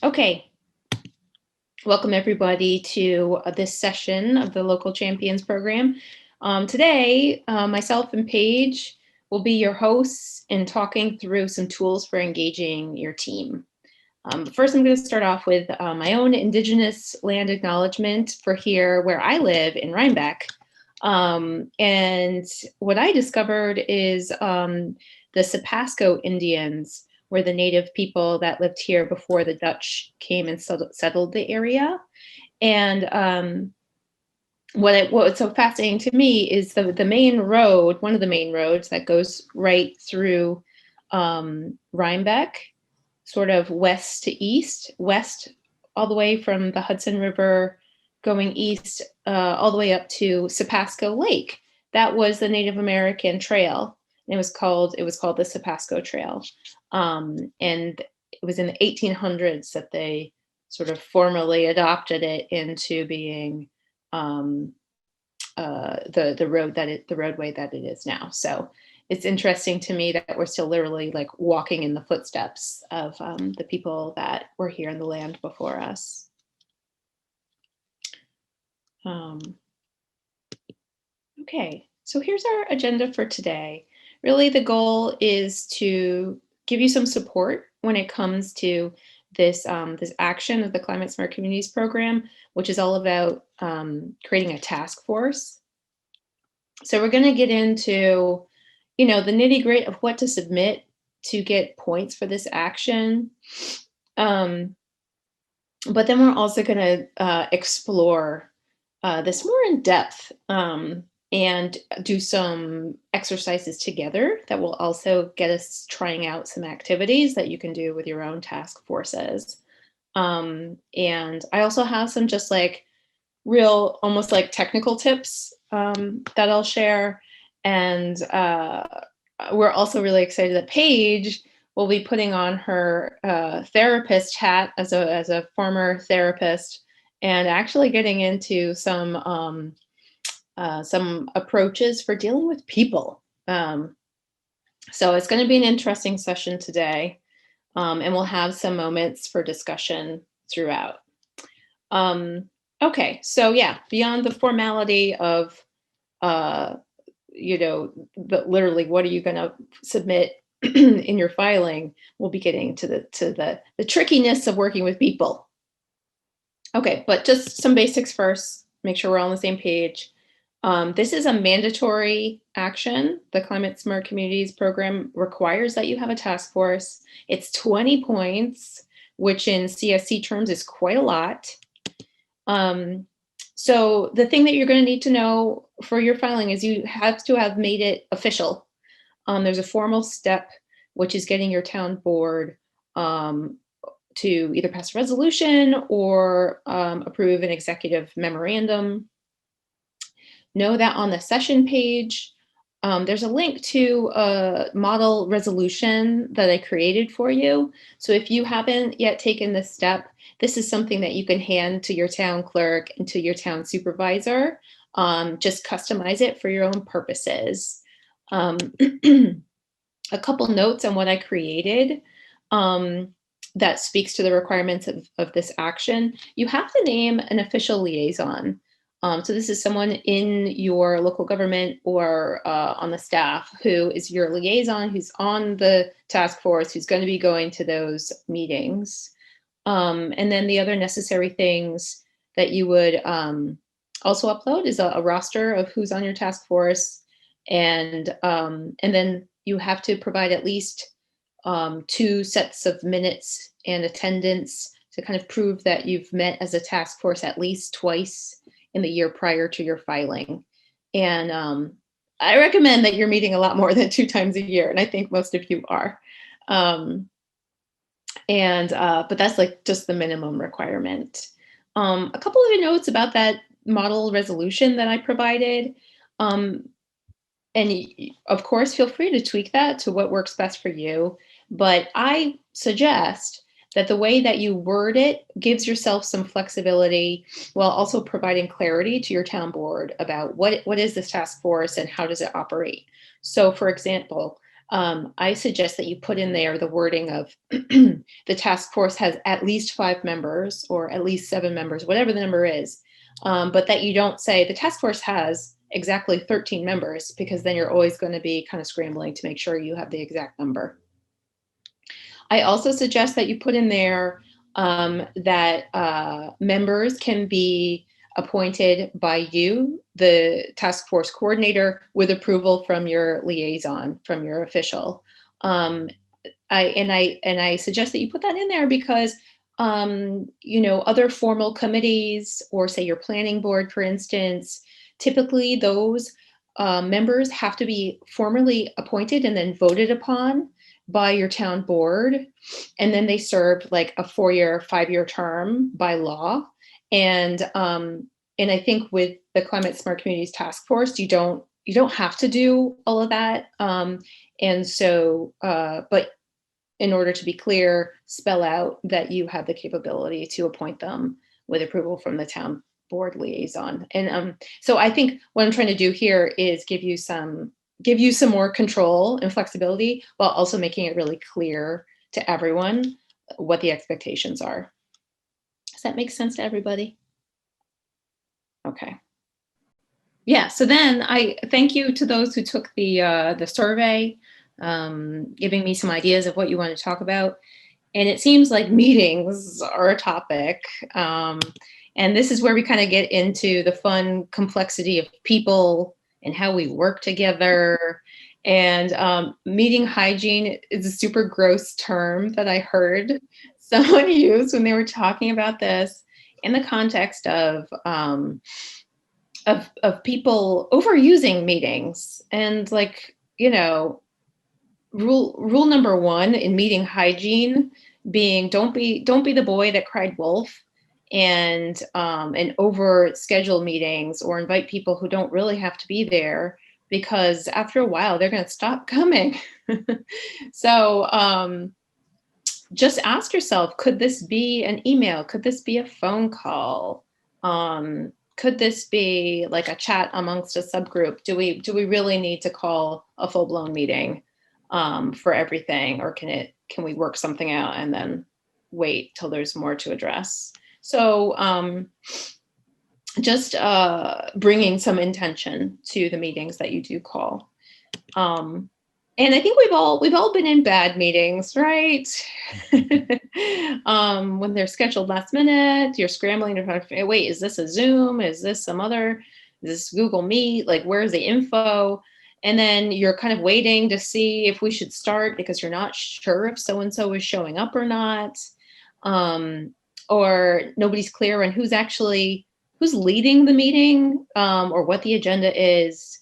Okay, welcome everybody to this session of the Local Champions program. Today, myself and Paige will be your hosts in talking through some tools for engaging your team. First, I'm going to start off with my own Indigenous land acknowledgement for here where I live in Rhinebeck. And what I discovered is the Sapasco Indians were the native people that lived here before the Dutch came and settled the area. And what's so fascinating to me is the main road, one of the main roads that goes right through Rhinebeck, sort of west to east, west all the way from the Hudson River going east all the way up to Sapasco Lake. That was the Native American trail. And it was called the Sapasco Trail. And it was in the 1800s that they sort of formally adopted it into being the roadway that it is now. So it's interesting to me that we're still literally like walking in the footsteps of the people that were here in the land before us. Okay, so here's our agenda for today. Really, the goal is to give you some support when it comes to this action of the Climate Smart Communities program, which is all about creating a task force. So we're going to get into, the nitty-gritty of what to submit to get points for this action. But then we're also going to explore this more in depth and do some exercises together that will also get us trying out some activities that you can do with your own task forces. And I also have some just like real, almost like technical tips that I'll share. And we're also really excited that Paige will be putting on her therapist hat as a former therapist and actually getting into some approaches for dealing with people. So it's going to be an interesting session today, and we'll have some moments for discussion throughout. Okay, so yeah, beyond the formality of, literally what are you going to submit in your filing, we'll be getting to the trickiness of working with people. Okay, but just some basics first, make sure we're all on the same page. This is a mandatory action. The Climate Smart Communities program requires that you have a task force. It's 20 points, which in CSC terms is quite a lot. So the thing that you're going to need to know for your filing is you have to have made it official. There's a formal step, which is getting your town board to either pass a resolution or approve an executive memorandum. Know that on the session page, there's a link to a model resolution that I created for you. So if you haven't yet taken this step, this is something that you can hand to your town clerk and to your town supervisor. Just customize it for your own purposes. A couple notes on what I created that speaks to the requirements of this action. You have to name an official liaison. So this is someone in your local government or on the staff who is your liaison, who's on the task force, who's going to be going to those meetings. And then the other necessary things that you would also upload is a roster of who's on your task force. And then you have to provide at least 2 sets of minutes and attendance to kind of prove that you've met as a task force at least twice in the year prior to your filing. And I recommend that you're meeting a lot more than 2 times a year, and I think most of you are. But that's like just the minimum requirement. A couple of notes about that model resolution that I provided. And of course, feel free to tweak that to what works best for you. But I suggest that the way that you word it gives yourself some flexibility while also providing clarity to your town board about what is this task force and how does it operate. So for example, I suggest that you put in there the wording of the task force has at least 5 members or at least 7 members, whatever the number is. But that you don't say the task force has exactly 13 members, because then you're always going to be kind of scrambling to make sure you have the exact number. I also suggest that you put in there that members can be appointed by you, the task force coordinator, with approval from your liaison, from your official. I suggest that you put that in there because other formal committees, or say your planning board, for instance, typically those members have to be formally appointed and then voted upon by your town board, and then they serve like a 4-year, 5-year term by law. And I think with the Climate Smart Communities Task Force, you don't have to do all of that. And so, but in order to be clear, spell out that you have the capability to appoint them with approval from the town board liaison. And so I think what I'm trying to do here is give you some more control and flexibility, while also making it really clear to everyone what the expectations are. Does that make sense to everybody? Okay. Yeah, so then I thank you to those who took the survey, giving me some ideas of what you want to talk about. And it seems like meetings are a topic. And this is where we kind of get into the fun complexity of people and how we work together. And meeting hygiene is a super gross term that I heard someone use when they were talking about this in the context of people overusing meetings. And like, rule number 1 in meeting hygiene being don't be the boy that cried wolf, and over schedule meetings or invite people who don't really have to be there, because after a while they're going to stop coming. So just ask yourself, could this be an email? Could this be a phone call? Could this be like a chat amongst a subgroup? Do we really need to call a full-blown meeting for everything, or can we work something out and then wait till there's more to address? So just bringing some intention to the meetings that you do call. And I think we've all been in bad meetings, right? When they're scheduled last minute, you're scrambling to find, wait, is this a Zoom? Is this is this Google Meet? Like, where's the info? And then you're kind of waiting to see if we should start because you're not sure if so-and-so is showing up or not. Or nobody's clear on who's leading the meeting, or what the agenda is,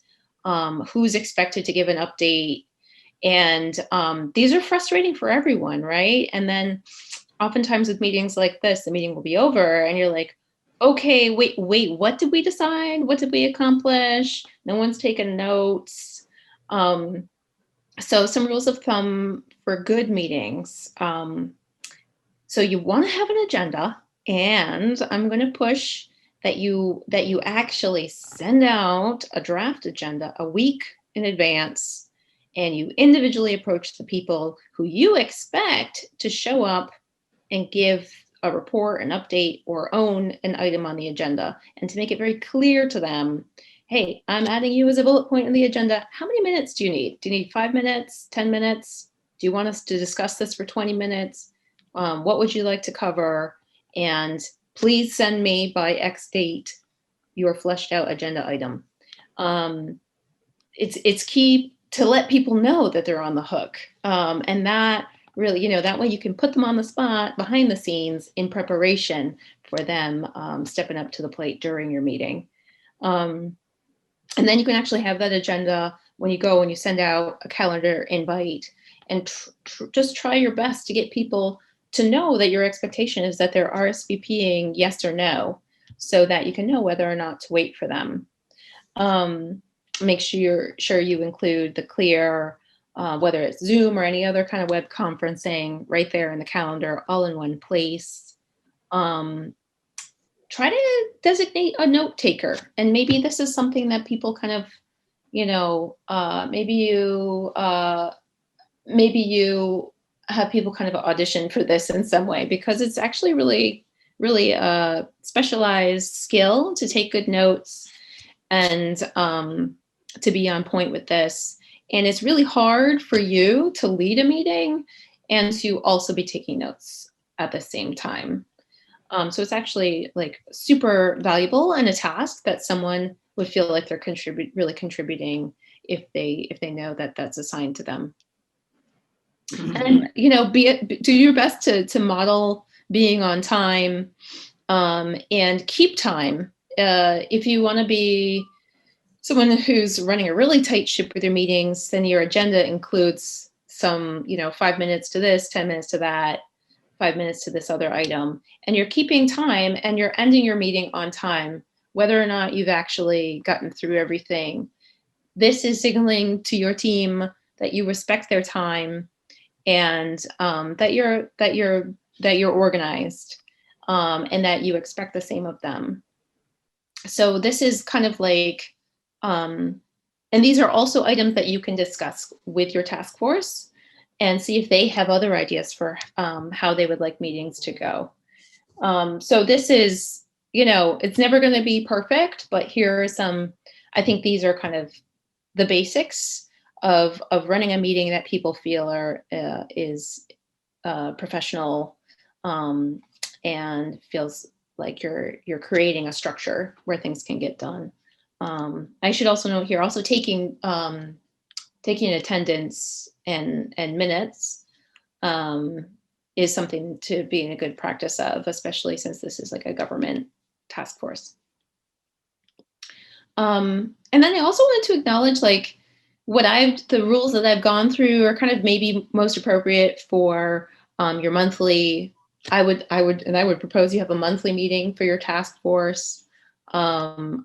who's expected to give an update. And these are frustrating for everyone, right? And then oftentimes with meetings like this, the meeting will be over and you're like, okay, wait, what did we decide? What did we accomplish? No one's taken notes. So some rules of thumb for good meetings. So you want to have an agenda, and I'm going to push that you actually send out a draft agenda a week in advance, and you individually approach the people who you expect to show up and give a report, an update, or own an item on the agenda, and to make it very clear to them, hey, I'm adding you as a bullet point in the agenda. How many minutes do you need? Do you need 5 minutes, 10 minutes? Do you want us to discuss this for 20 minutes? What would you like to cover? And please send me by X date your fleshed out agenda item. It's key to let people know that they're on the hook. And that really, that way you can put them on the spot behind the scenes in preparation for them stepping up to the plate during your meeting. And then you can actually have that agenda when you send out a calendar invite, and just try your best to get people to know that your expectation is that they're RSVPing yes or no, so that you can know whether or not to wait for them. Make sure you include the clear, whether it's Zoom or any other kind of web conferencing, right there in the calendar, all in one place. Try to designate a note taker. And maybe this is something that people kind of, maybe you maybe you have people kind of audition for this in some way, because it's actually really a specialized skill to take good notes and to be on point with this. And it's really hard for you to lead a meeting and to also be taking notes at the same time. So it's actually like super valuable and a task that someone would feel like they're really contributing if they know that that's assigned to them. And do your best to model being on time, and keep time. If you want to be someone who's running a really tight ship with your meetings, then your agenda includes some, 5 minutes to this, 10 minutes to that, 5 minutes to this other item, and you're keeping time and you're ending your meeting on time, whether or not you've actually gotten through everything. This is signaling to your team that you respect their time, and that you're organized, and that you expect the same of them. So this is kind of like, and these are also items that you can discuss with your task force and see if they have other ideas for how they would like meetings to go. So this is, it's never going to be perfect, but here are some, I think these are kind of the basics of running a meeting that people feel is professional, and feels like you're creating a structure where things can get done. I should also note here, also taking attendance and minutes is something to be in a good practice of, especially since this is like a government task force. And then I also wanted to acknowledge like the rules that I've gone through are kind of maybe most appropriate for your monthly. I would propose you have a monthly meeting for your task force, and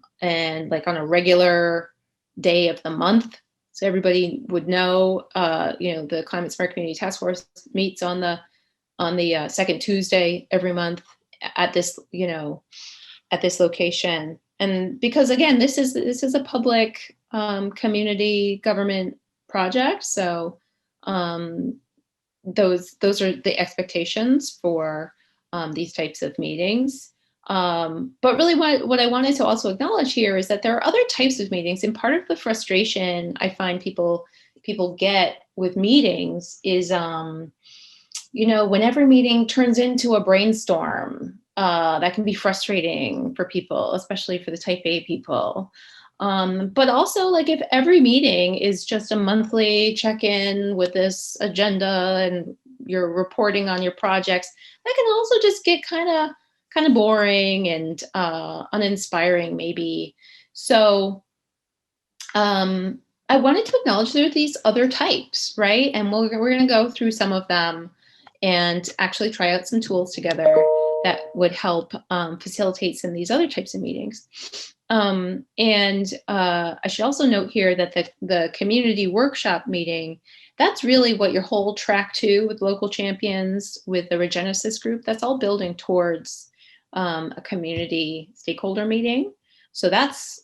like on a regular day of the month, so everybody would know. The Climate Smart Community Task Force meets on the second Tuesday every month at this location. And because again, this is a public community government project, so those are the expectations for these types of meetings. But really what I wanted to also acknowledge here is that there are other types of meetings, and part of the frustration I find people get with meetings is, when every meeting turns into a brainstorm, that can be frustrating for people, especially for the type A people. But also, like, if every meeting is just a monthly check-in with this agenda and you're reporting on your projects, that can also just get kind of boring and uninspiring, maybe. So I wanted to acknowledge there are these other types, right? And we're going to go through some of them and actually try out some tools together that would help facilitate some of these other types of meetings. And I should also note here that the community workshop meeting, that's really what your whole track 2 with local champions, with the Regenesis group, that's all building towards a community stakeholder meeting. So that's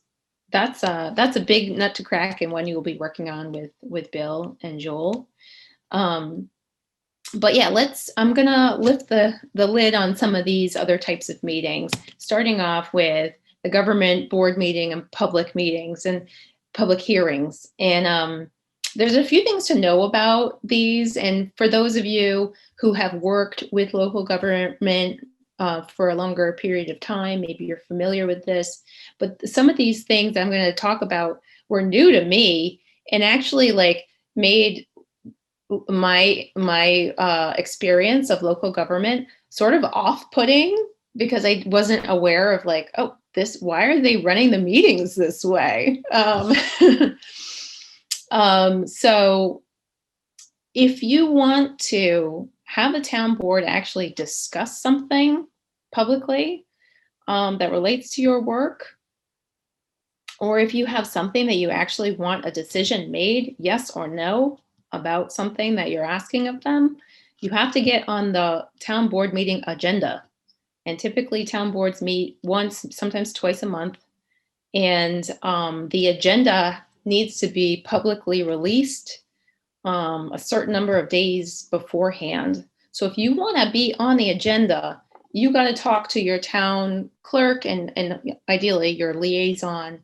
a big nut to crack, and one you will be working on with Bill and Joel. But yeah, I'm gonna lift the lid on some of these other types of meetings, starting off with the government board meeting and public meetings and public hearings. And there's a few things to know about these. And for those of you who have worked with local government for a longer period of time, maybe you're familiar with this, but some of these things I'm going to talk about were new to me, and actually like made my experience of local government sort of off-putting, because I wasn't aware of like, oh, why are they running the meetings this way? So if you want to have a town board actually discuss something publicly that relates to your work, or if you have something that you actually want a decision made, yes or no, about something that you're asking of them, you have to get on the town board meeting agenda. And typically town boards meet once, sometimes twice a month. And the agenda needs to be publicly released a certain number of days beforehand. So if you want to be on the agenda, you got to talk to your town clerk and ideally your liaison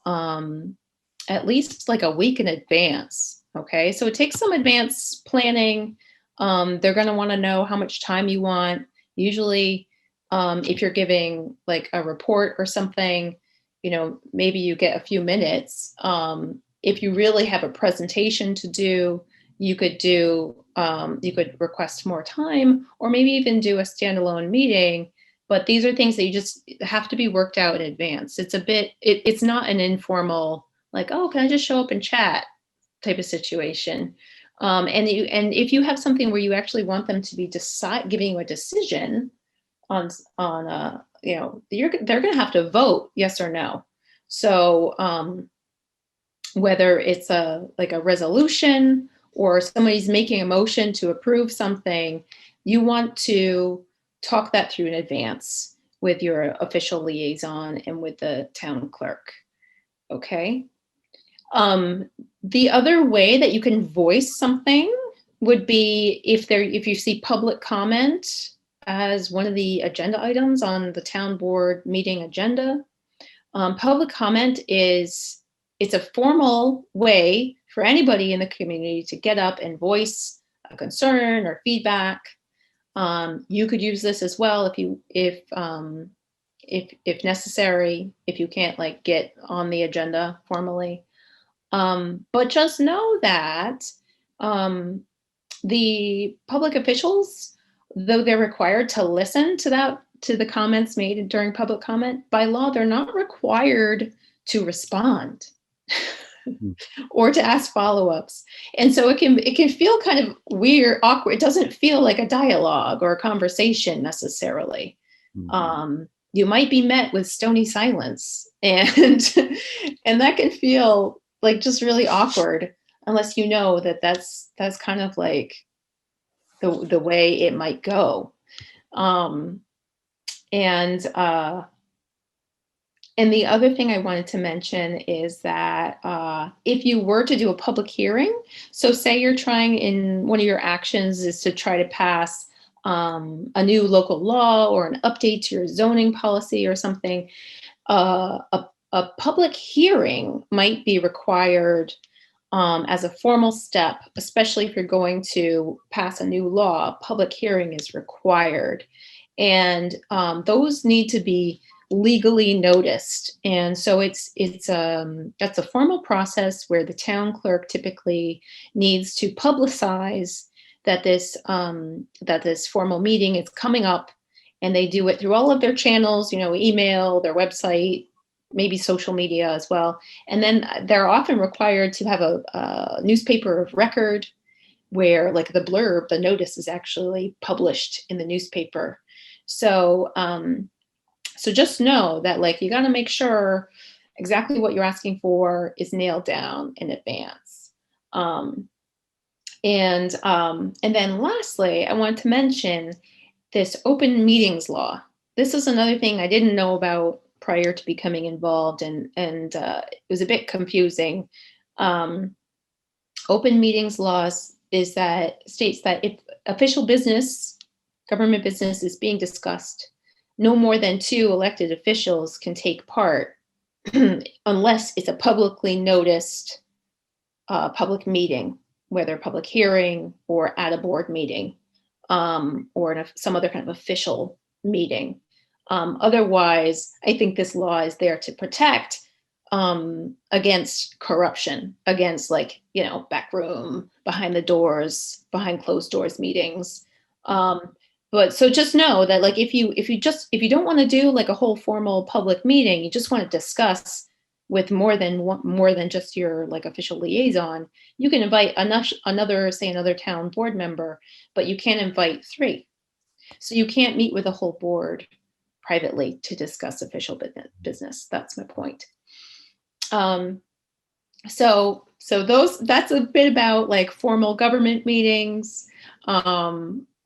at least like a week in advance. Okay, so it takes some advance planning. They're going to want to know how much time you want. Usually, if you're giving like a report or something, maybe you get a few minutes. If you really have a presentation to do, you could request more time, or maybe even do a standalone meeting. But these are things that you just have to be worked out in advance. It's not an informal, like, oh, can I just show up and chat type of situation. And if you have something where you actually want them to be giving you a decision on they're going to have to vote yes or no. So whether it's a resolution or somebody's making a motion to approve something, you want to talk that through in advance with your official liaison and with the town clerk. Okay. The other way that you can voice something would be if you see public comment as one of the agenda items on the town board meeting agenda. Public comment it's a formal way for anybody in the community to get up and voice a concern or feedback. You could use this as well if necessary, if you can't get on the agenda formally. But just know that the public officials, though they're required to listen to the comments made during public comment, by law, they're not required to respond or to ask follow-ups. And so it can feel kind of weird, awkward. It doesn't feel like a dialogue or a conversation necessarily. Mm-hmm. You might be met with stony silence, and that can feel like just really awkward unless you know that that's kind of like the way it might go. And the other thing I wanted to mention is that if you were to do a public hearing, so say you're trying, in one of your actions is to try to pass a new local law or an update to your zoning policy or something, a public hearing might be required as a formal step, especially if you're going to pass a new law. Public hearing is required, and those need to be legally noticed. And so that's a formal process where the town clerk typically needs to publicize that this formal meeting is coming up, and they do it through all of their channels, email, their website, maybe social media as well. And then they're often required to have a newspaper of record where like the blurb, the notice is actually published in the newspaper. So so just know that you got to make sure exactly what you're asking for is nailed down in advance. And then lastly, I want to mention this open meetings law. This is another thing I didn't know about prior to becoming involved, and it was a bit confusing. Open meetings laws states that if official business, government business is being discussed, no more than 2 elected officials can take part unless it's a publicly noticed public meeting, whether public hearing or at a board meeting, or some other kind of official meeting. Otherwise, I think this law is there to protect against corruption, against back room, behind the doors, behind closed doors meetings. But so just know that if you don't want to do a whole formal public meeting, you just want to discuss with more than just your official liaison, you can invite another town board member, but you can't invite 3. So you can't meet with the whole board privately to discuss official business. That's my point. So that's a bit about formal government meetings.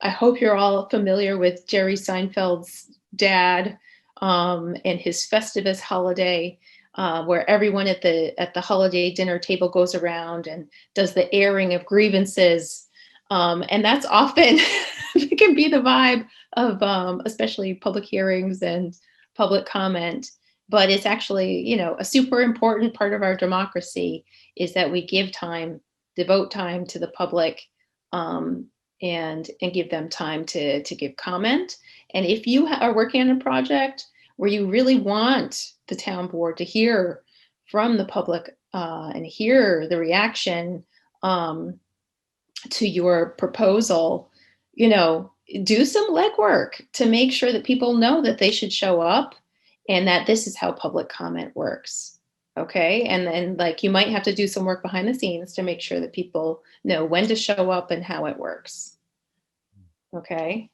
I hope you're all familiar with Jerry Seinfeld's dad and his Festivus holiday. where everyone at the holiday dinner table goes around and does the airing of grievances. And that's often it can be the vibe of especially public hearings and public comment. But it's actually, you know, a super important part of our democracy is that we give time, devote time to the public, and give them time to give comment. And if you are working on a project where you really want the town board to hear from the public and hear the reaction to your proposal, you know, do some legwork to make sure that people know that they should show up and that this is how public comment works. Okay. And then, like, you might have to do some work behind the scenes to make sure that people know when to show up and how it works. Okay.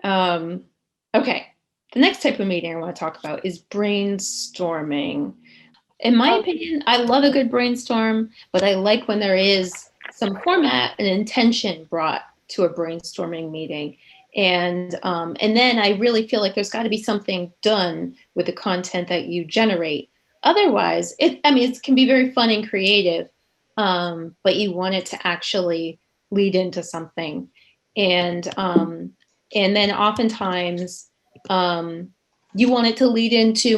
Okay. The next type of meeting I want to talk about is brainstorming. In my opinion, I love a good brainstorm, but I like when there is some format and intention brought to a brainstorming meeting. And then I really feel like there's got to be something done with the content that you generate. Otherwise, it can be very fun and creative, but you want it to actually lead into something. And then oftentimes, you want it to lead into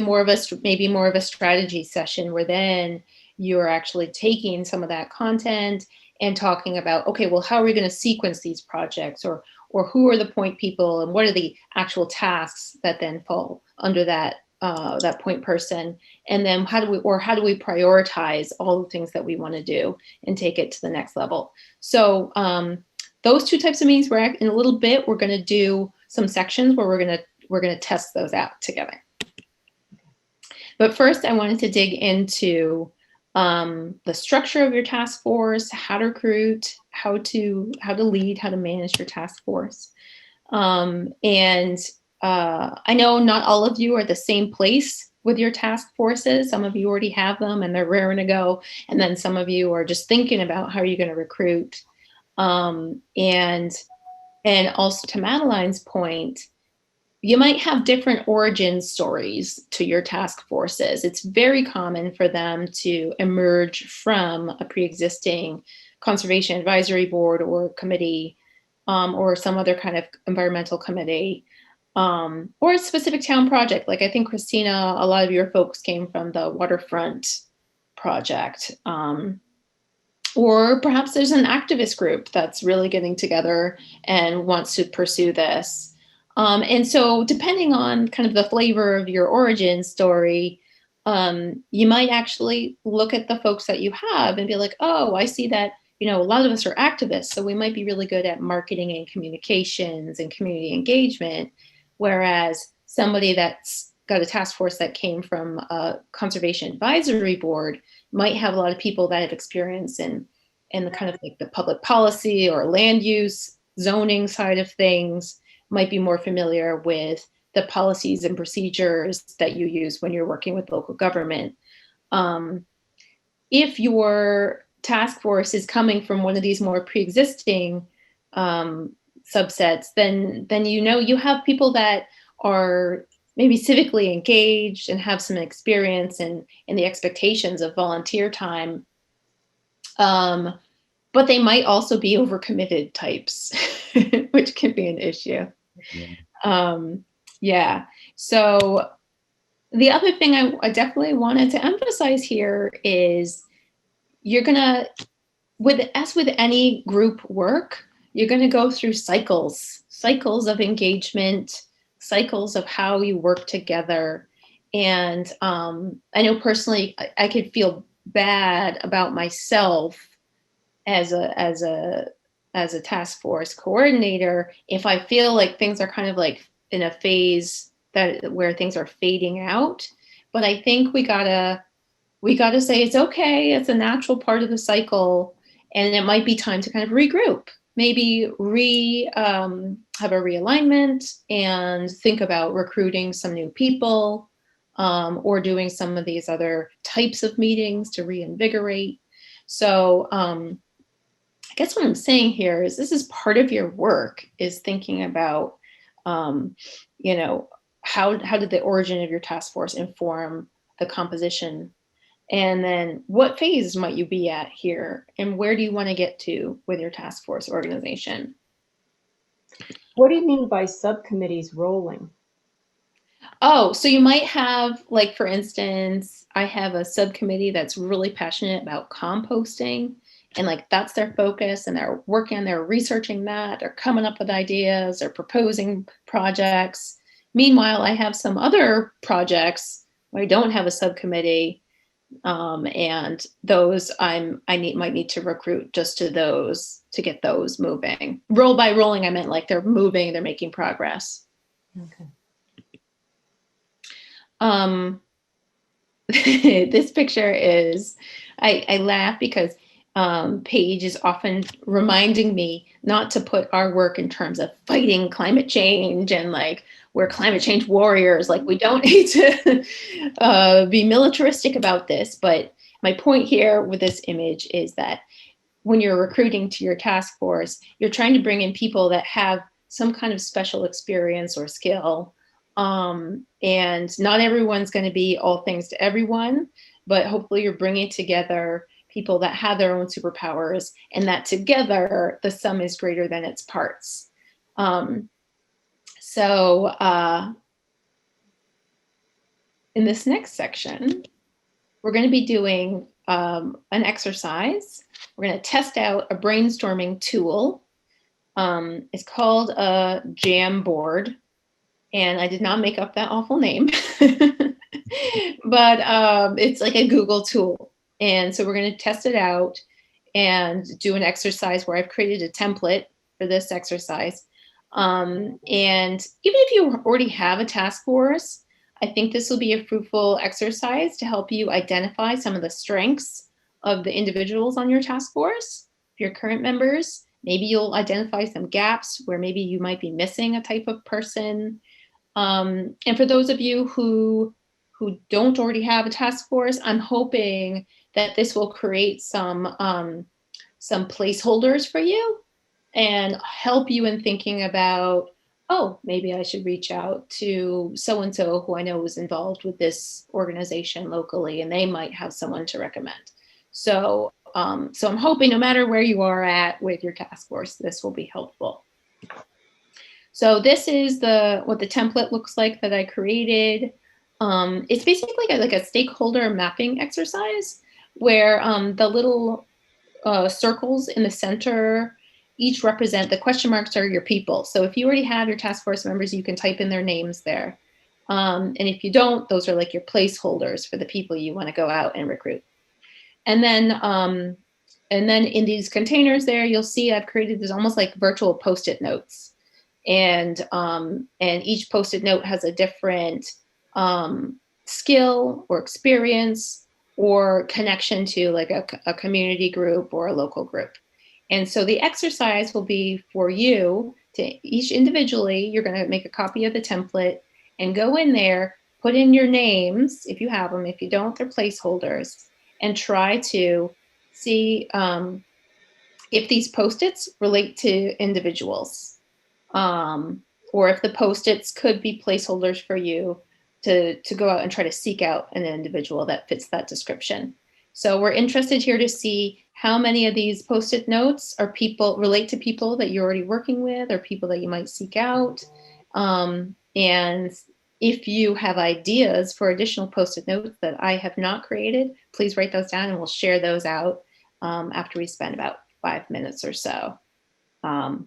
maybe more of a strategy session where then you're actually taking some of that content and talking about, okay, well, how are we going to sequence these projects, or who are the point people and what are the actual tasks that then fall under that point person, and then how do we prioritize all the things that we want to do and take it to the next level. So those two types of meetings, in a little bit, we're going to do some sections where we're going to test those out together. But first, I wanted to dig into the structure of your task force, how to recruit, how to lead, how to manage your task force. And I know not all of you are at the same place with your task forces. Some of you already have them and they're raring to go. And then some of you are just thinking about how you're going to recruit. And also, to Madeline's point, you might have different origin stories to your task forces. It's very common for them to emerge from a pre-existing conservation advisory board or committee, or some other kind of environmental committee, or a specific town project. Like, I think, Christina, a lot of your folks came from the waterfront project. Or perhaps there's an activist group that's really getting together and wants to pursue this. And so, depending on kind of the flavor of your origin story, you might actually look at the folks that you have and be like, oh, I see that, you know, a lot of us are activists, so we might be really good at marketing and communications and community engagement. Whereas somebody that's got a task force that came from a conservation advisory board might have a lot of people that have experience in the kind of like the public policy or land use zoning side of things, might be more familiar with the policies and procedures that you use when you're working with local government. If your task force is coming from one of these more pre-existing subsets, then you know you have people that are maybe civically engaged and have some experience in the expectations of volunteer time. But they might also be overcommitted types, which can be an issue. Yeah. So the other thing I definitely wanted to emphasize here is you're gonna, as with any group work, you're gonna go through cycles of engagement, cycles of how you work together. And I know personally, I could feel bad about myself as a task force coordinator if I feel like things are kind of like in a phase where things are fading out. But I think we gotta say it's okay. It's a natural part of the cycle, and it might be time to kind of regroup. Maybe have a realignment and think about recruiting some new people, or doing some of these other types of meetings to reinvigorate. So I guess what I'm saying here is this is part of your work, is thinking about, you know, how did the origin of your task force inform the composition. And then what phase might you be at here? And where do you want to get to with your task force organization? What do you mean by subcommittees rolling? Oh, so you might have, like, for instance, I have a subcommittee that's really passionate about composting, and like that's their focus, and they're working, they're researching that, they're coming up with ideas, they're proposing projects. Meanwhile, I have some other projects where I don't have a subcommittee, and those might need to recruit just to those to get those moving. Roll by rolling, I meant like they're moving, they're making progress. Okay. This picture is, I laugh because Paige is often reminding me not to put our work in terms of fighting climate change and like we're climate change warriors. Like we don't need to be militaristic about this. But my point here with this image is that when you're recruiting to your task force, you're trying to bring in people that have some kind of special experience or skill. And not everyone's going to be all things to everyone, but hopefully you're bringing together people that have their own superpowers, and that together the sum is greater than its parts. In this next section, we're going to be doing an exercise. We're going to test out a brainstorming tool. It's called a Jamboard. And I did not make up that awful name, but it's like a Google tool. And so we're going to test it out and do an exercise where I've created a template for this exercise. And even if you already have a task force, I think this will be a fruitful exercise to help you identify some of the strengths of the individuals on your task force, your current members. Maybe you'll identify some gaps where maybe you might be missing a type of person. And for those of you who don't already have a task force, I'm hoping that this will create some placeholders for you and help you in thinking about, oh, maybe I should reach out to so-and-so who I know is involved with this organization locally, and they might have someone to recommend. So I'm hoping no matter where you are at with your task force, this will be helpful. So this is what the template looks like that I created. It's basically like a stakeholder mapping exercise where the little circles in the center each represent, the question marks are your people. So if you already have your task force members, you can type in their names there. And if you don't, those are like your placeholders for the people you want to go out and recruit. And then in these containers there, you'll see I've created this almost like virtual Post-it notes. And each Post-it note has a different skill or experience or connection to like a community group or a local group. And so the exercise will be for you to each individually, you're going to make a copy of the template and go in there, put in your names if you have them. If you don't, they're placeholders, and try to see if these Post-its relate to individuals. Or if the Post-its could be placeholders for you to go out and try to seek out an individual that fits that description. So we're interested here to see how many of these Post-it notes relate to people that you're already working with or people that you might seek out. And if you have ideas for additional Post-it notes that I have not created, please write those down and we'll share those out after we spend about 5 minutes or so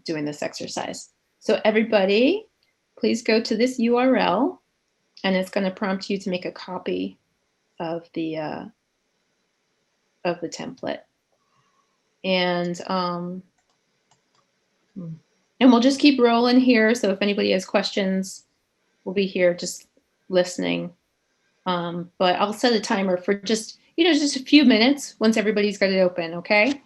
doing this exercise. So everybody, please go to this URL, and it's going to prompt you to make a copy of the template. And we'll just keep rolling here. So if anybody has questions, we'll be here just listening. But I'll set a timer for just a few minutes once everybody's got it open, okay?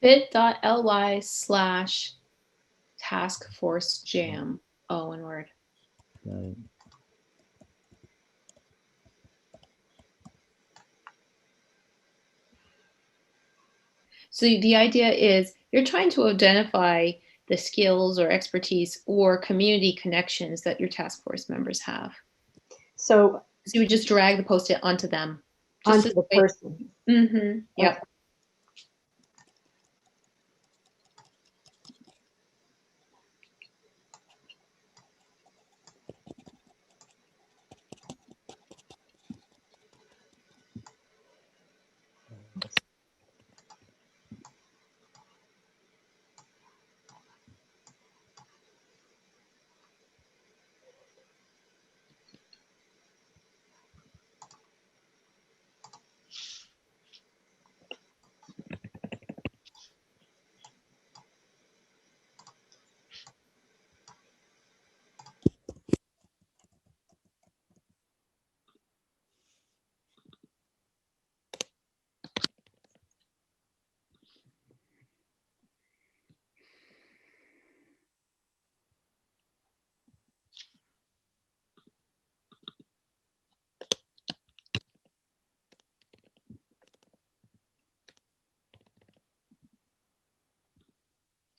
bit.ly/taskforcejam, oh, one word. Got it. So the idea is you're trying to identify the skills or expertise or community connections that your task force members have. So So you would just drag the Post-it onto them. Onto the person. Mm-hmm. Yep. Okay.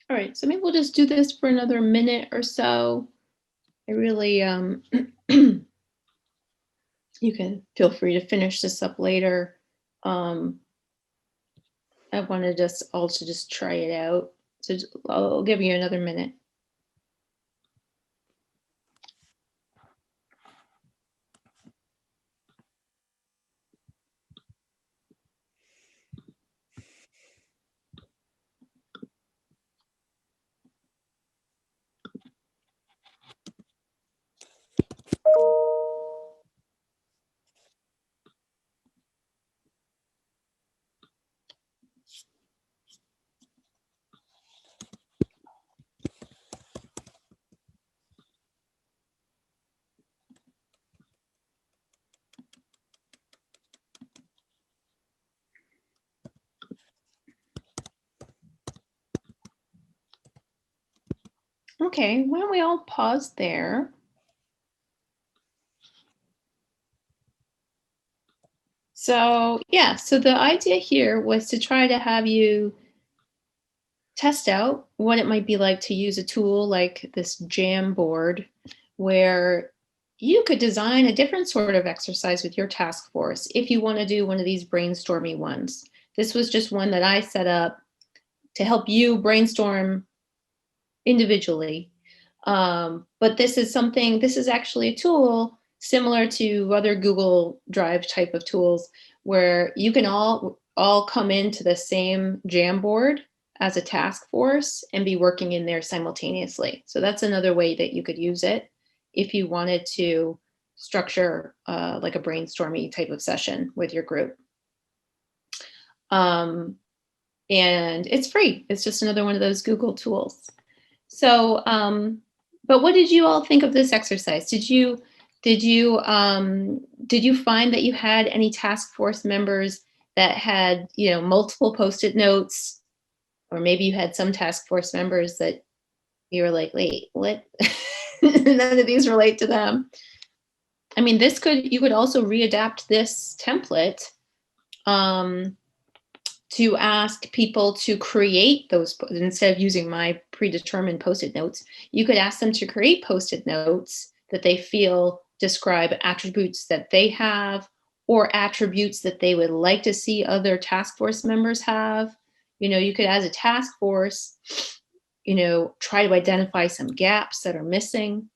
All right, so maybe we'll just do this for another minute or so. I really, you can feel free to finish this up later. I want to just also just try it out. So I'll give you another minute. Okay, why don't we all pause there? So yeah, so the idea here was to try to have you test out what it might be like to use a tool like this Jamboard, where you could design a different sort of exercise with your task force if you want to do one of these brainstorming ones. This was just one that I set up to help you brainstorm individually. But this is actually a tool similar to other Google Drive type of tools where you can all come into the same Jamboard as a task force and be working in there simultaneously. So that's another way that you could use it if you wanted to structure like a brainstorming type of session with your group. And it's free. It's just another one of those Google tools. So, but what did you all think of this exercise? Did you find that you had any task force members that had, multiple Post-it notes, or maybe you had some task force members that you were like, wait, what? None of these relate to them. I mean, you could also readapt this template to ask people to create those, instead of using my predetermined Post-it notes, you could ask them to create Post-it notes that they feel describe attributes that they have or attributes that they would like to see other task force members have. You could, as a task force, try to identify some gaps that are missing.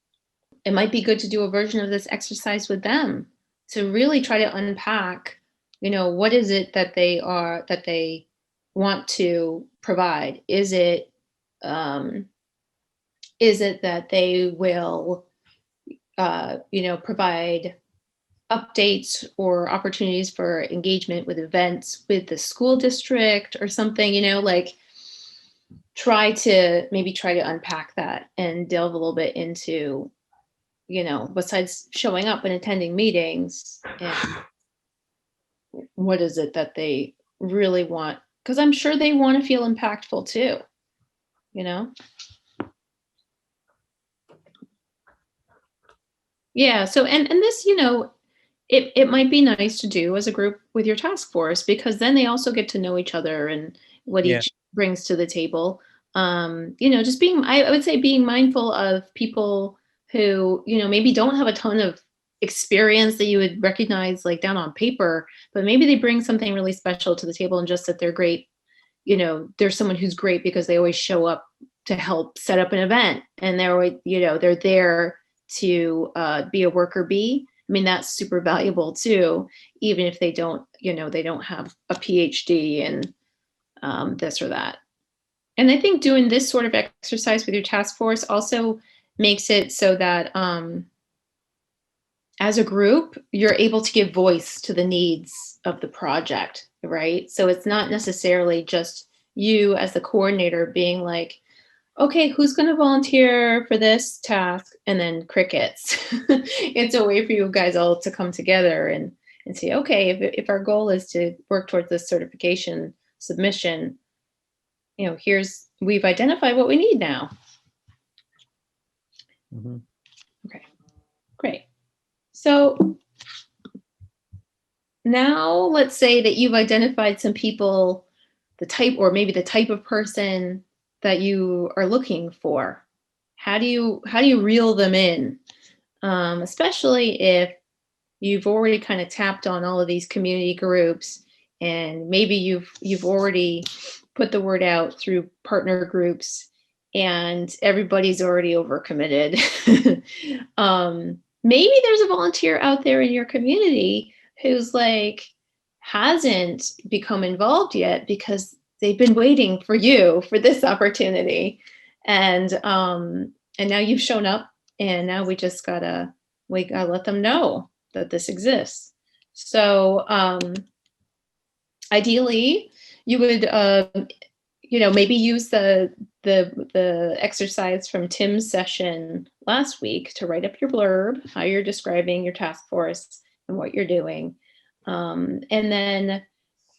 It might be good to do a version of this exercise with them to really try to unpack, what is it that they want to provide? Is it that they will, provide updates or opportunities for engagement with events with the school district or something, like try to unpack that and delve a little bit into, besides showing up and attending meetings, and what is it that they really want? Because I'm sure they want to feel impactful too, Yeah. So, and this, it might be nice to do as a group with your task force, because then they also get to know each other and what Yeah. each brings to the table. Just I would say being mindful of people who, maybe don't have a ton of experience that you would recognize like down on paper, but maybe they bring something really special to the table, and just that they're great. You know, there's someone who's great because they always show up to help set up an event, and they're always, you know, they're there to be a worker bee. I mean, that's super valuable too, even if they don't, you know, they don't have a PhD in this or that. And I think doing this sort of exercise with your task force also makes it so that as a group, you're able to give voice to the needs of the project, right? So it's not necessarily just you as the coordinator being like, okay, who's going to volunteer for this task? And then crickets. It's a way for you guys all to come together and say, okay, if our goal is to work towards this certification submission, you know, we've identified what we need now. Mm-hmm. Okay, great. So now let's say that you've identified some people, the type, or maybe the type of person that you are looking for. How do you reel them in? Especially if you've already kind of tapped on all of these community groups, and maybe you've already put the word out through partner groups, and everybody's already overcommitted. Maybe there's a volunteer out there in your community who's like hasn't become involved yet because they've been waiting for you for this opportunity, and now you've shown up, and now we gotta let them know that this exists. So ideally, you would you know, maybe use the exercise from Tim's session last week to write up your blurb, how you're describing your task force and what you're doing. And then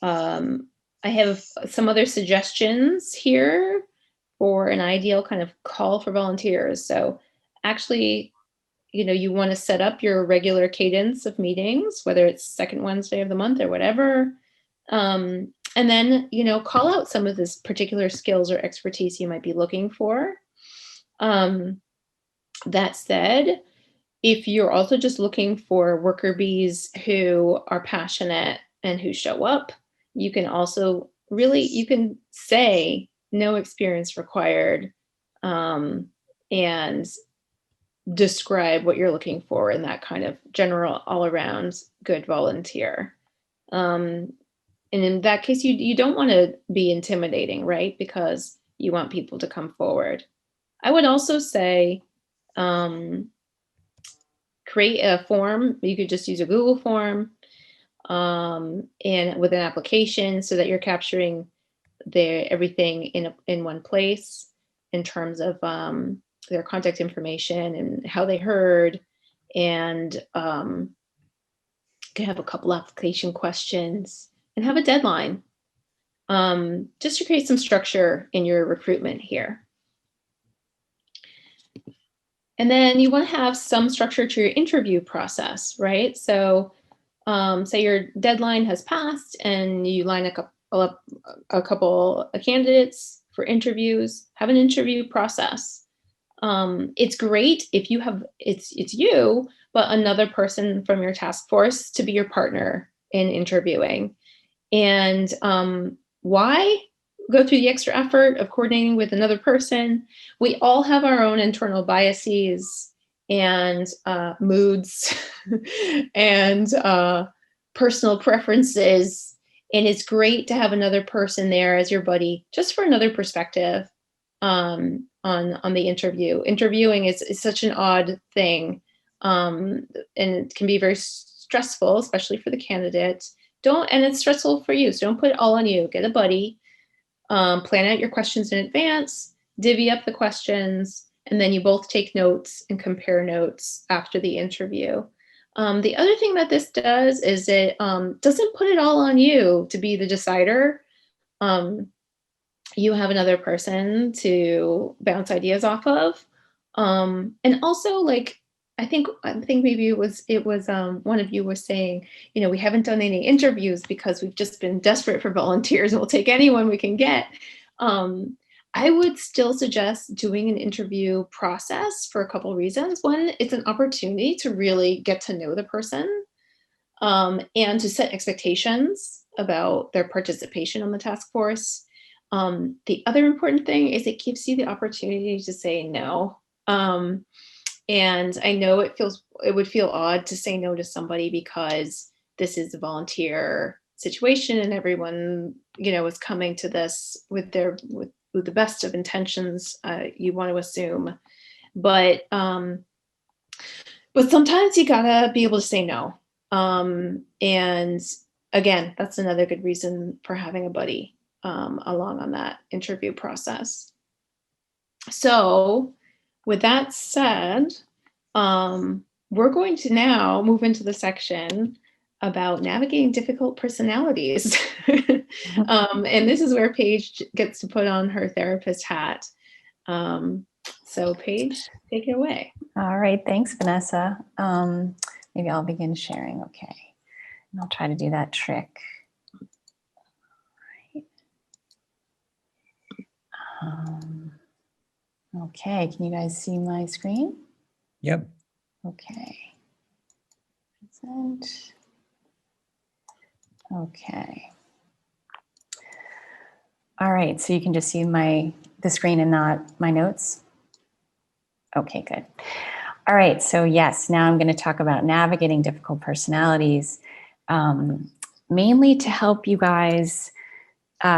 I have some other suggestions here for an ideal kind of call for volunteers. So actually, you know, you want to set up your regular cadence of meetings, whether it's second Wednesday of the month or whatever. And then, you know, call out some of this particular skills or expertise you might be looking for. That said, if you're also just looking for worker bees who are passionate and who show up, you can also you can say no experience required, and describe what you're looking for in that kind of general all around good volunteer. And in that case, you don't want to be intimidating, right? Because you want people to come forward. I would also say, create a form. You could just use a Google form, and with an application, so that you're capturing everything in one place in terms of their contact information and how they heard, and you can have a couple application questions and have a deadline, just to create some structure in your recruitment here. And then you want to have some structure to your interview process, right? So say your deadline has passed and you line up a couple of candidates for interviews, have an interview process. It's great if you have, it's you, but another person from your task force to be your partner in interviewing. And why go through the extra effort of coordinating with another person? We all have our own internal biases and moods and personal preferences. And it's great to have another person there as your buddy, just for another perspective on the interview. Interviewing is such an odd thing, and it can be very stressful, especially for the candidate. And it's stressful for you, so don't put it all on you. Get a buddy, plan out your questions in advance, divvy up the questions, and then you both take notes and compare notes after the interview. The other thing that this does is it doesn't put it all on you to be the decider. You have another person to bounce ideas off of. And also, like, I think maybe it was one of you was saying, you know, we haven't done any interviews because we've just been desperate for volunteers and we'll take anyone we can get. I would still suggest doing an interview process for a couple reasons. One, it's an opportunity to really get to know the person, and to set expectations about their participation on the task force. The other important thing is it gives you the opportunity to say no. And I know it would feel odd to say no to somebody because this is a volunteer situation and everyone, is coming to this with the best of intentions, you want to assume. But sometimes you gotta be able to say no. And again, that's another good reason for having a buddy along on that interview process. So, with that said, we're going to now move into the section about navigating difficult personalities. And this is where Paige gets to put on her therapist hat. So Paige, take it away. All right, thanks, Vanessa. Maybe I'll begin sharing, okay. And I'll try to do that trick. Okay, can you guys see my screen? Yep. Okay. Present. Okay. All right, so you can just see the screen and not my notes? Okay, good. All right, so yes, now I'm going to talk about navigating difficult personalities, mainly to help you guys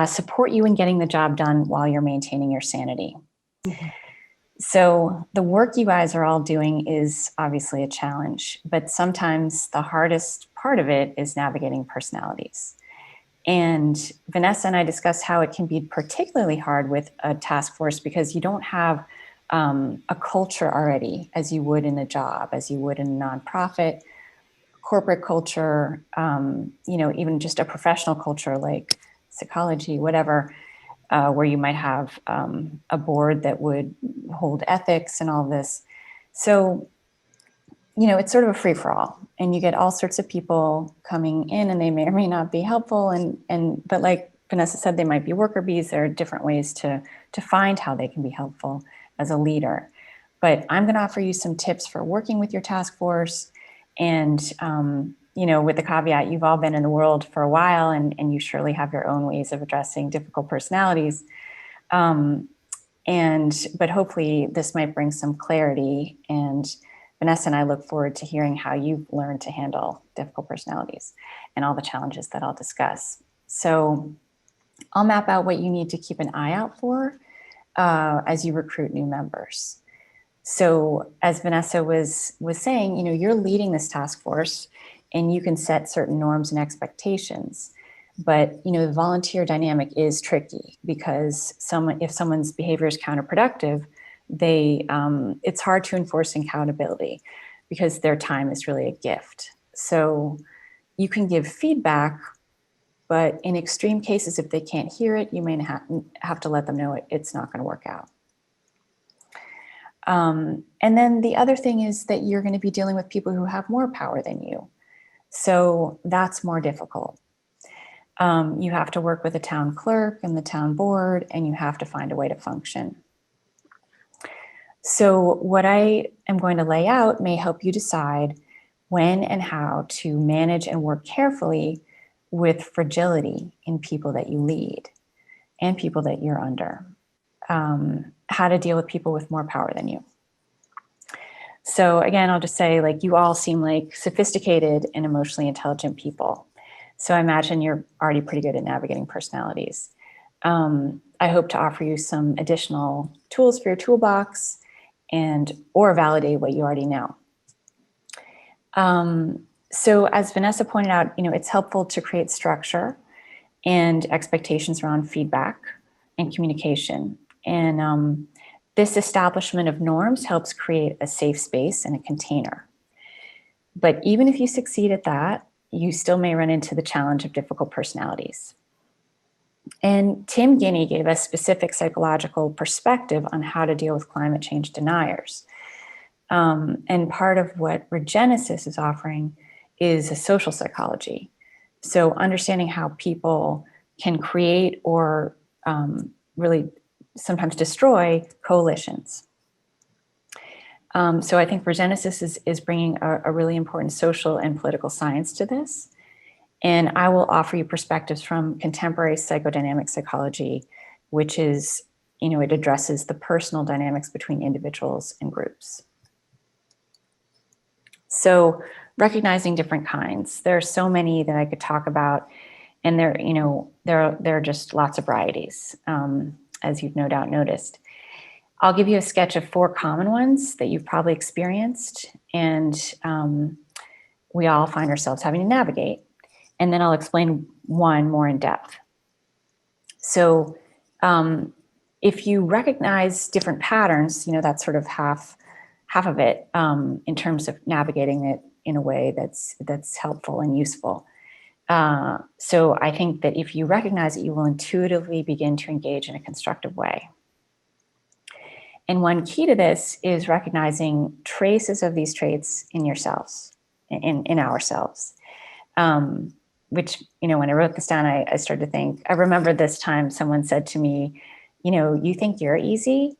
support you in getting the job done while you're maintaining your sanity. Mm-hmm. So the work you guys are all doing is obviously a challenge, but sometimes the hardest part of it is navigating personalities. And Vanessa and I discussed how it can be particularly hard with a task force because you don't have a culture already as you would in a job, as you would in a nonprofit, corporate culture, even just a professional culture like psychology, whatever, where you might have a board that would hold ethics and all this. So, it's sort of a free-for-all, and you get all sorts of people coming in, and they may or may not be helpful. But like Vanessa said, they might be worker bees. There are different ways to find how they can be helpful as a leader. But I'm going to offer you some tips for working with your task force. And, with the caveat, you've all been in the world for a while, and you surely have your own ways of addressing difficult personalities. But hopefully this might bring some clarity. And Vanessa and I look forward to hearing how you've learned to handle difficult personalities and all the challenges that I'll discuss. So I'll map out what you need to keep an eye out for as you recruit new members. So as Vanessa was saying, you're leading this task force and you can set certain norms and expectations. But, the volunteer dynamic is tricky because if someone's behavior is counterproductive, it's hard to enforce accountability because their time is really a gift. So you can give feedback, but in extreme cases, if they can't hear it, you may have to let them know it's not going to work out. And then the other thing is that you're going to be dealing with people who have more power than you. So that's more difficult. You have to work with the town clerk and the town board, and you have to find a way to function. So what I am going to lay out may help you decide when and how to manage and work carefully with fragility in people that you lead and people that you're under. How to deal with people with more power than you. So again, I'll just say, you all seem like sophisticated and emotionally intelligent people. So I imagine you're already pretty good at navigating personalities. I hope to offer you some additional tools for your toolbox or validate what you already know. So as Vanessa pointed out, it's helpful to create structure and expectations around feedback and communication. And this establishment of norms helps create a safe space and a container. But even if you succeed at that, you still may run into the challenge of difficult personalities. And Tim Guinea gave us specific psychological perspective on how to deal with climate change deniers. And part of what Regenesis is offering is a social psychology. So understanding how people can create or really sometimes destroy coalitions. So I think Genesis is bringing a really important social and political science to this. And I will offer you perspectives from contemporary psychodynamic psychology, which is, it addresses the personal dynamics between individuals and groups. So recognizing different kinds. There are so many that I could talk about, and there are just lots of varieties, as you've no doubt noticed. I'll give you a sketch of 4 common ones that you've probably experienced, and we all find ourselves having to navigate. And then I'll explain one more in depth. So if you recognize different patterns, that's sort of half of it in terms of navigating it in a way that's helpful and useful. So I think that if you recognize it, you will intuitively begin to engage in a constructive way. And one key to this is recognizing traces of these traits in yourselves, in ourselves. Which, when I wrote this down, I started to think, I remember this time someone said to me, you think you're easy?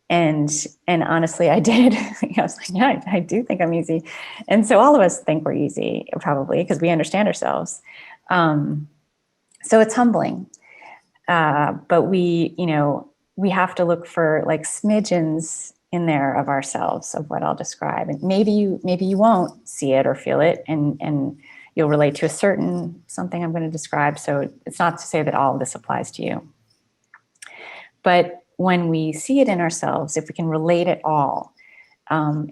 And honestly, I did. I was like, yeah, I do think I'm easy. And so all of us think we're easy, probably, because we understand ourselves. So it's humbling. But we have to look for like smidgens in there of ourselves, of what I'll describe. And maybe you won't see it or feel it, and you'll relate to something I'm going to describe. So it's not to say that all of this applies to you. But when we see it in ourselves, if we can relate it all,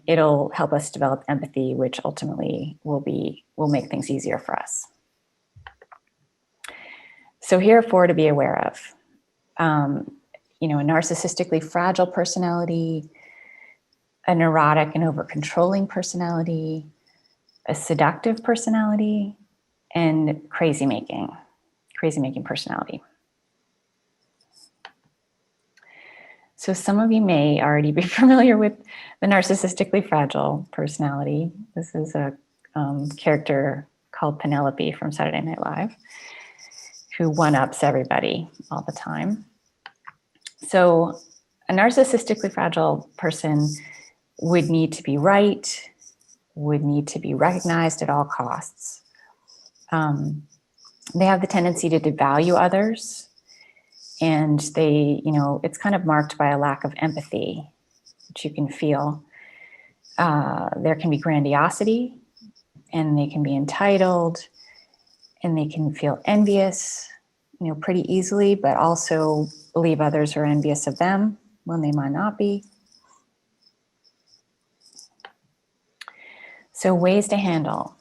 it'll help us develop empathy, which ultimately will make things easier for us. So here are 4 to be aware of. A narcissistically fragile personality, a neurotic and over-controlling personality, a seductive personality, and crazy-making personality. So some of you may already be familiar with the narcissistically fragile personality. This is a character called Penelope from Saturday Night Live, who one-ups everybody all the time. So a narcissistically fragile person would need to be right, would need to be recognized at all costs. They have the tendency to devalue others, and it's kind of marked by a lack of empathy, which you can feel. There can be grandiosity, and they can be entitled, and they can feel envious, pretty easily, but also believe others are envious of them when they might not be. So ways to handle.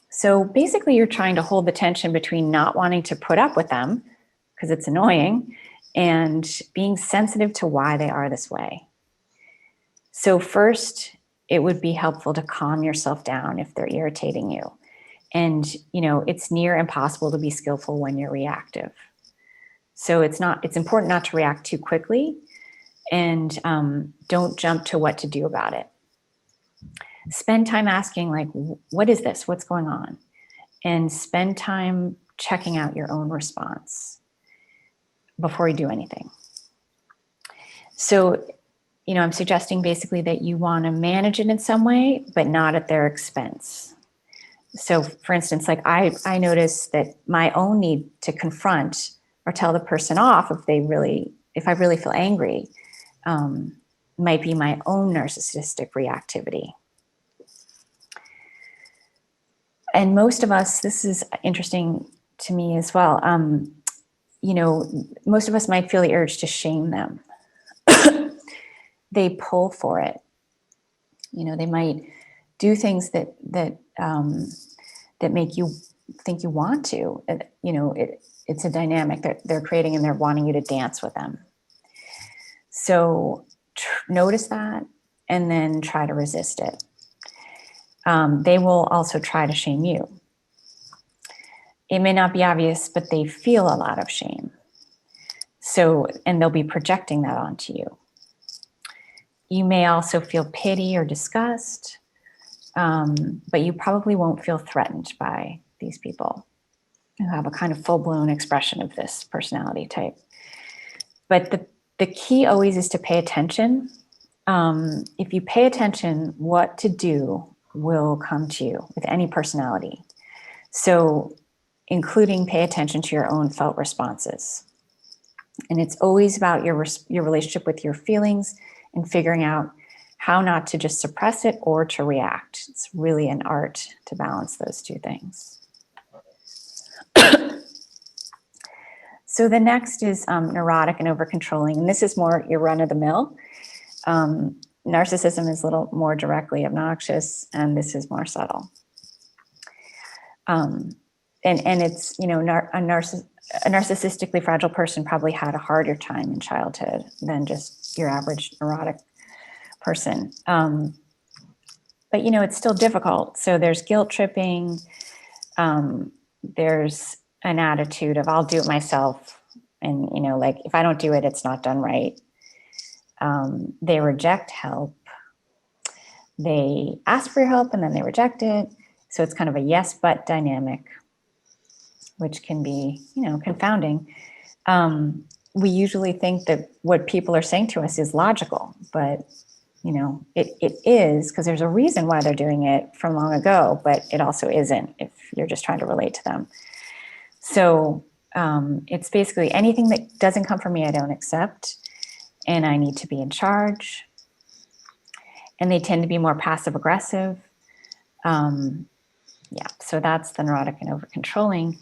So basically you're trying to hold the tension between not wanting to put up with them because it's annoying and being sensitive to why they are this way. So first, it would be helpful to calm yourself down if they're irritating you. And, it's near impossible to be skillful when you're reactive. So it's important not to react too quickly, and don't jump to what to do about it. Spend time asking, like, what is this? What's going on? And spend time checking out your own response before you do anything. So, I'm suggesting basically that you want to manage it in some way, but not at their expense. So for instance, like I noticed that my own need to confront or tell the person off if I really feel angry, might be my own narcissistic reactivity. And most of us, this is interesting to me as well, most of us might feel the urge to shame them. They pull for it. They might do things that make you think you want to. It's a dynamic that they're creating, and they're wanting you to dance with them. So notice that, and then try to resist it. They will also try to shame you. It may not be obvious, but they feel a lot of shame. So, and they'll be projecting that onto you. You may also feel pity or disgust, but you probably won't feel threatened by these people who have a kind of full-blown expression of this personality type. But the key always is to pay attention. If you pay attention, what to do will come to you with any personality. So including pay attention to your own felt responses. And it's always about your relationship with your feelings and figuring out how not to just suppress it or to react. It's really an art to balance those two things. So the next is neurotic and over-controlling. And this is more your run-of-the-mill. Narcissism is a little more directly obnoxious, and this is more subtle. And it's, you know, a narcissistically fragile person probably had a harder time in childhood than just your average neurotic person. But, you know, it's still difficult. So there's guilt tripping. There's an attitude of I'll do it myself. And, you know, like if I don't do it, it's not done right. They reject help. They ask for your help and then they reject it. So it's kind of a yes, but dynamic, which can be, you know, confounding. We usually think that what people are saying to us is logical, but, you know, it is, because there's a reason why they're doing it from long ago, but it also isn't if you're just trying to relate to them. So it's basically anything that doesn't come from me, I don't accept, and I need to be in charge. And they tend to be more passive aggressive. Yeah, so that's the neurotic and over-controlling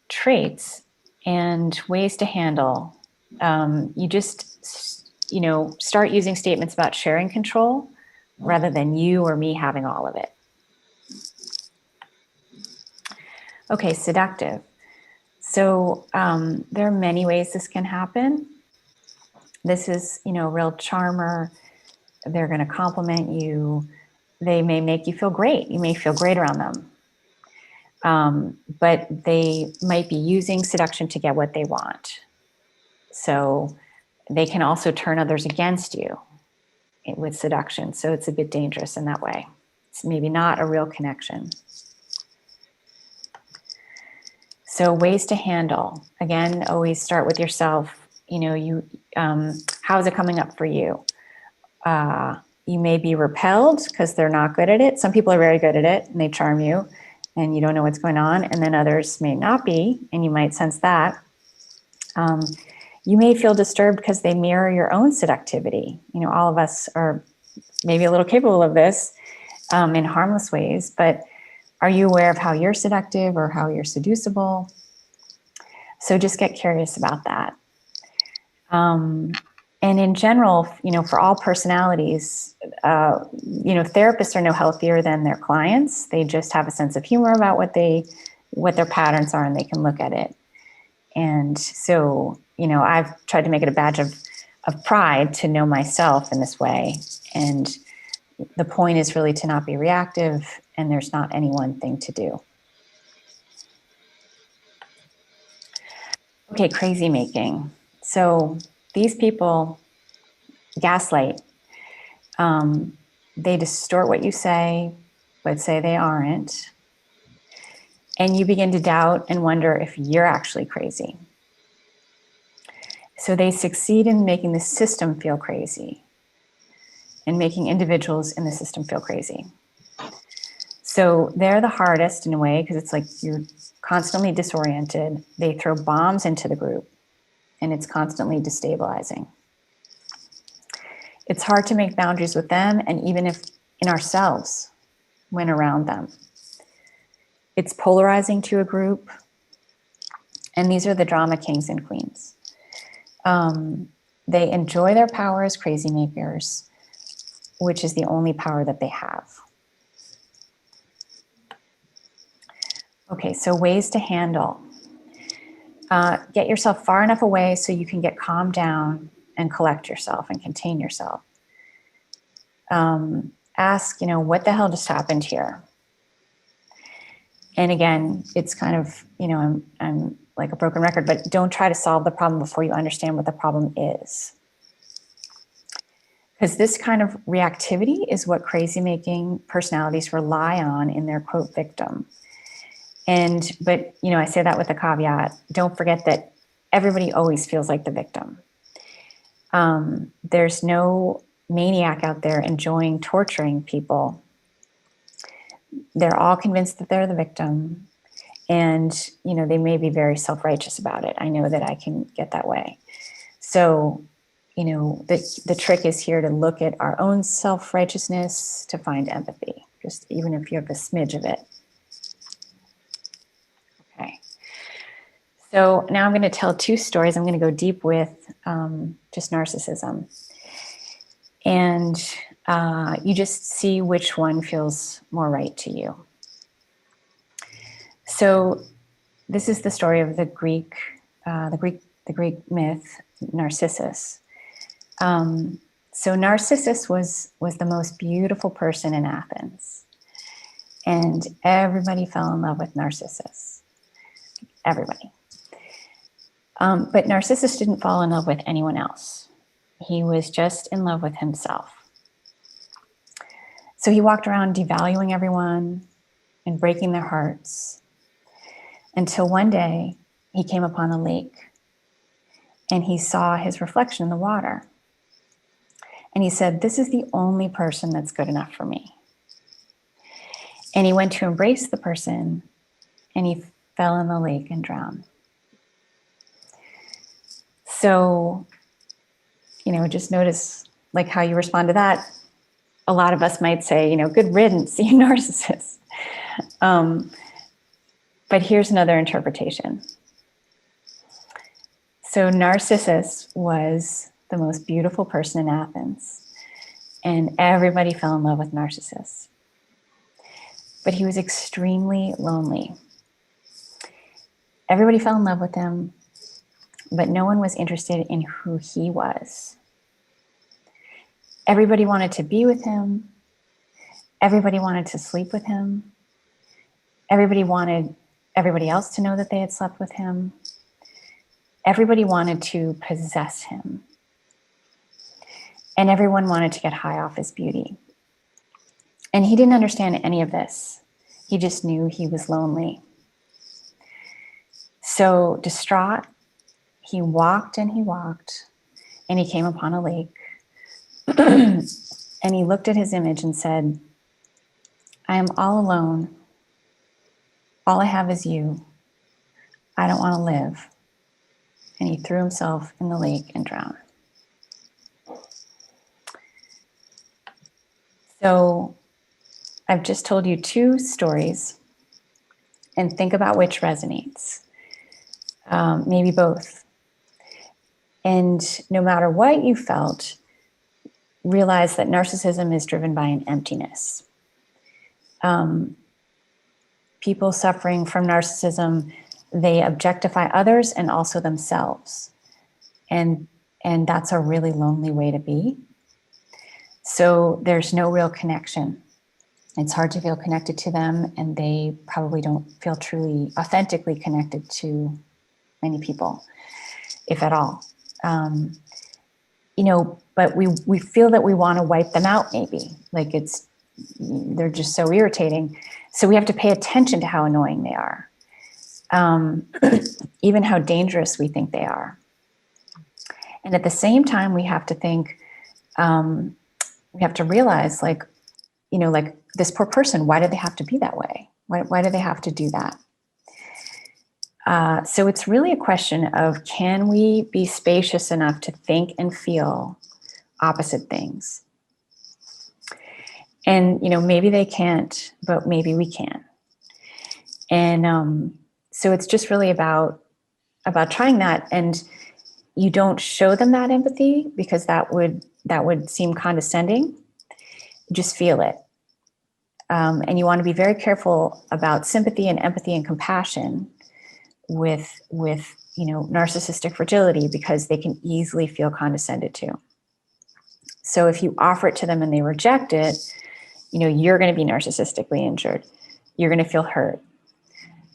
traits. And ways to handle. You just, you know, start using statements about sharing control rather than you or me having all of it. Okay, seductive. So there are many ways this can happen. This is, you know, a real charmer. They're going to compliment you. They may make you feel great. You may feel great around them. But they might be using seduction to get what they want. So they can also turn others against you with seduction. So it's a bit dangerous in that way. It's maybe not a real connection. So ways to handle. Again, always start with yourself. You know, how is it coming up for you? You may be repelled because they're not good at it. Some people are very good at it and they charm you and you don't know what's going on. And then others may not be, and you might sense that. You may feel disturbed because they mirror your own seductivity. You know, all of us are maybe a little capable of this in harmless ways, but are you aware of how you're seductive or how you're seducible? So just get curious about that. And in general, you know, for all personalities, you know, therapists are no healthier than their clients. They just have a sense of humor about what their patterns are, and they can look at it. And so, you know, I've tried to make it a badge of pride to know myself in this way. And the point is really to not be reactive, and there's not any one thing to do. Okay, crazy making. So these people gaslight. They distort what you say, but say they aren't. And you begin to doubt and wonder if you're actually crazy. So they succeed in making the system feel crazy and making individuals in the system feel crazy. So they're the hardest in a way because it's like you're constantly disoriented. They throw bombs into the group and it's constantly destabilizing. It's hard to make boundaries with them and even if in ourselves when around them. It's polarizing to a group. And these are the drama kings and queens. They enjoy their power as crazy makers, which is the only power that they have. Okay, so ways to handle. Get yourself far enough away so you can get calmed down and collect yourself and contain yourself. Ask, you know, what the hell just happened here? And again, it's kind of, you know, I'm like a broken record, but don't try to solve the problem before you understand what the problem is. Because this kind of reactivity is what crazy-making personalities rely on in their quote victim. But, you know, I say that with a caveat. Don't forget that everybody always feels like the victim. There's no maniac out there enjoying torturing people. They're all convinced that they're the victim. And, you know, they may be very self-righteous about it. I know that I can get that way. So, you know, the trick is here to look at our own self-righteousness to find empathy, just even if you have a smidge of it. Okay. So now I'm going to tell two stories. I'm going to go deep with just narcissism. And you just see which one feels more right to you. So this is the story of the Greek myth, Narcissus. So Narcissus was the most beautiful person in Athens. And everybody fell in love with Narcissus. Everybody. But Narcissus didn't fall in love with anyone else. He was just in love with himself. So he walked around devaluing everyone and breaking their hearts until one day he came upon a lake and he saw his reflection in the water. And he said, "This is the only person that's good enough for me." And he went to embrace the person and he fell in the lake and drowned. So, you know, just notice like how you respond to that. A lot of us might say, you know, good riddance, you narcissist. But here's another interpretation. So Narcissus was the most beautiful person in Athens, and everybody fell in love with Narcissus. But he was extremely lonely. Everybody fell in love with him, but no one was interested in who he was. Everybody wanted to be with him. Everybody wanted to sleep with him. Everybody wanted everybody else to know that they had slept with him. Everybody wanted to possess him. And everyone wanted to get high off his beauty. And he didn't understand any of this. He just knew he was lonely. So distraught, he walked and he came upon a lake. And he looked at his image and said, "I am all alone. All I have is you. I don't want to live." And he threw himself in the lake and drowned. So I've just told you two stories, and think about which resonates. Maybe both. And no matter what you felt, realize that narcissism is driven by an emptiness. People suffering from narcissism, they objectify others and also themselves. And that's a really lonely way to be. So there's no real connection. It's hard to feel connected to them, and they probably don't feel truly, authentically connected to many people, if at all. You know, but we feel that we want to wipe them out, maybe. Like they're just so irritating. So we have to pay attention to how annoying they are. Even how dangerous we think they are. And at the same time, we have to think, we have to realize, like, you know, like this poor person, why do they have to be that way? Why do they have to do that? So it's really a question of, can we be spacious enough to think and feel opposite things? And, you know, maybe they can't, but maybe we can. And so it's just really about trying that. And you don't show them that empathy because that would seem condescending. Just feel it. And you want to be very careful about sympathy and empathy and compassion with you know, narcissistic fragility, because they can easily feel condescended to. So if you offer it to them and they reject it, you know, you're going to be narcissistically injured. You're going to feel hurt.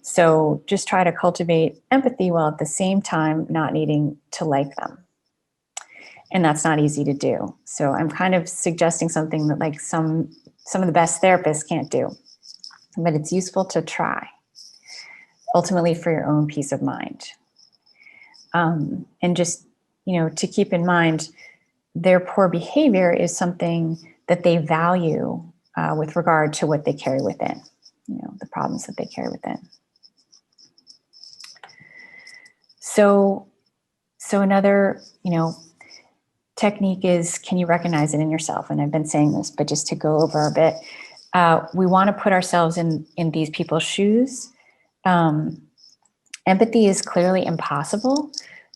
So just try to cultivate empathy while at the same time not needing to like them. And that's not easy to do. So I'm kind of suggesting something that like some of the best therapists can't do, but it's useful to try, ultimately for your own peace of mind. And just, you know, to keep in mind, their poor behavior is something that they value with regard to what they carry within, the problems that they carry within. So another, technique is, can you recognize it in yourself? And I've been saying this, but just to go over a bit, we want to put ourselves in these people's shoes. Empathy is clearly impossible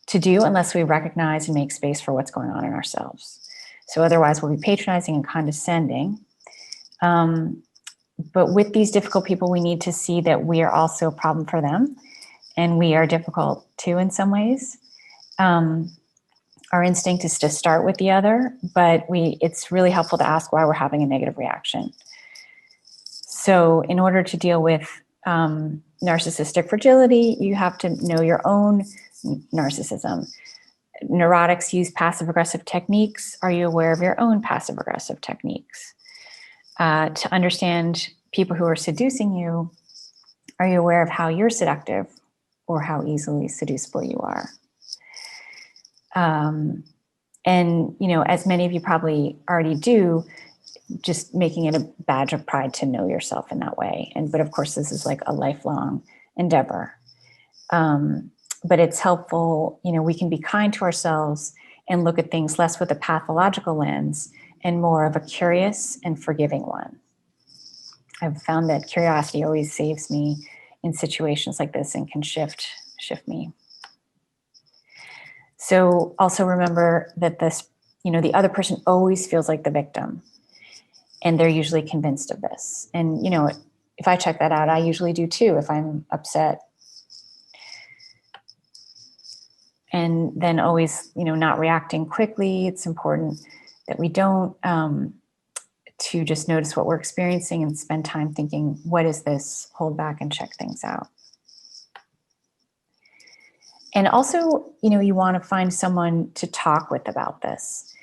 to do unless we recognize and make space for what's going on in ourselves. So otherwise we'll be patronizing and condescending. But with these difficult people, we need to see that we are also a problem for them, and we are difficult too in some ways. Our instinct is to start with the other, but it's really helpful to ask why we're having a negative reaction. So in order to deal with narcissistic fragility, you have to know your own narcissism. Neurotics use passive-aggressive techniques. Are you aware of your own passive-aggressive techniques? To understand people who are seducing you, are you aware of how you're seductive or how easily seducible you are? And, as many of you probably already do, just making it a badge of pride to know yourself in that way. But of course, this is like a lifelong endeavor. But it's helpful, we can be kind to ourselves and look at things less with a pathological lens and more of a curious and forgiving one. I've found that curiosity always saves me in situations like this and can shift me. So also remember that the other person always feels like the victim, and they're usually convinced of this. And, if I check that out, I usually do too, if I'm upset. And then always, not reacting quickly. It's important that we don't, to just notice what we're experiencing and spend time thinking, what is this? Hold back and check things out. And also, you want to find someone to talk with about this.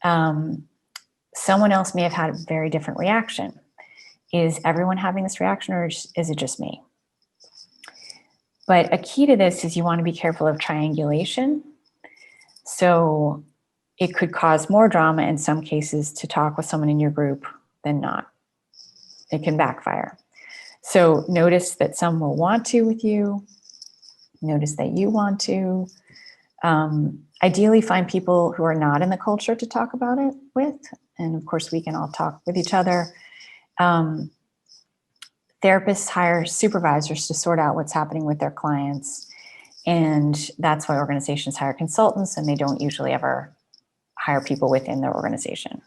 Someone else may have had a very different reaction. Is everyone having this reaction, or is it just me? But a key to this is you want to be careful of triangulation. So it could cause more drama in some cases to talk with someone in your group than not. It can backfire. So notice that some will want to with you. Notice that you want to. Ideally find people who are not in the culture to talk about it with. And of course, we can all talk with each other. Therapists hire supervisors to sort out what's happening with their clients. And that's why organizations hire consultants, and they don't usually ever hire people within their organization.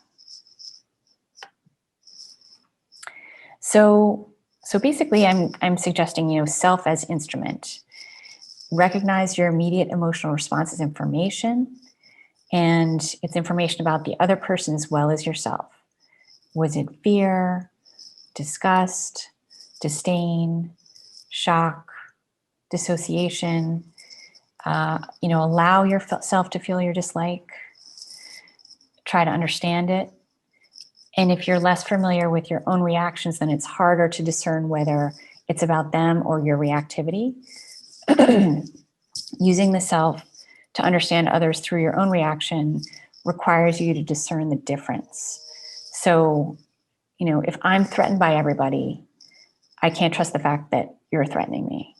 So basically I'm suggesting, self as instrument. Recognize your immediate emotional response as information, and it's information about the other person as well as yourself. Was it fear, disgust, disdain, shock, dissociation? Allow yourself to feel your dislike. Try to understand it. And if you're less familiar with your own reactions, then it's harder to discern whether it's about them or your reactivity. Using the self to understand others through your own reaction requires you to discern the difference. So, if I'm threatened by everybody, I can't trust the fact that you're threatening me.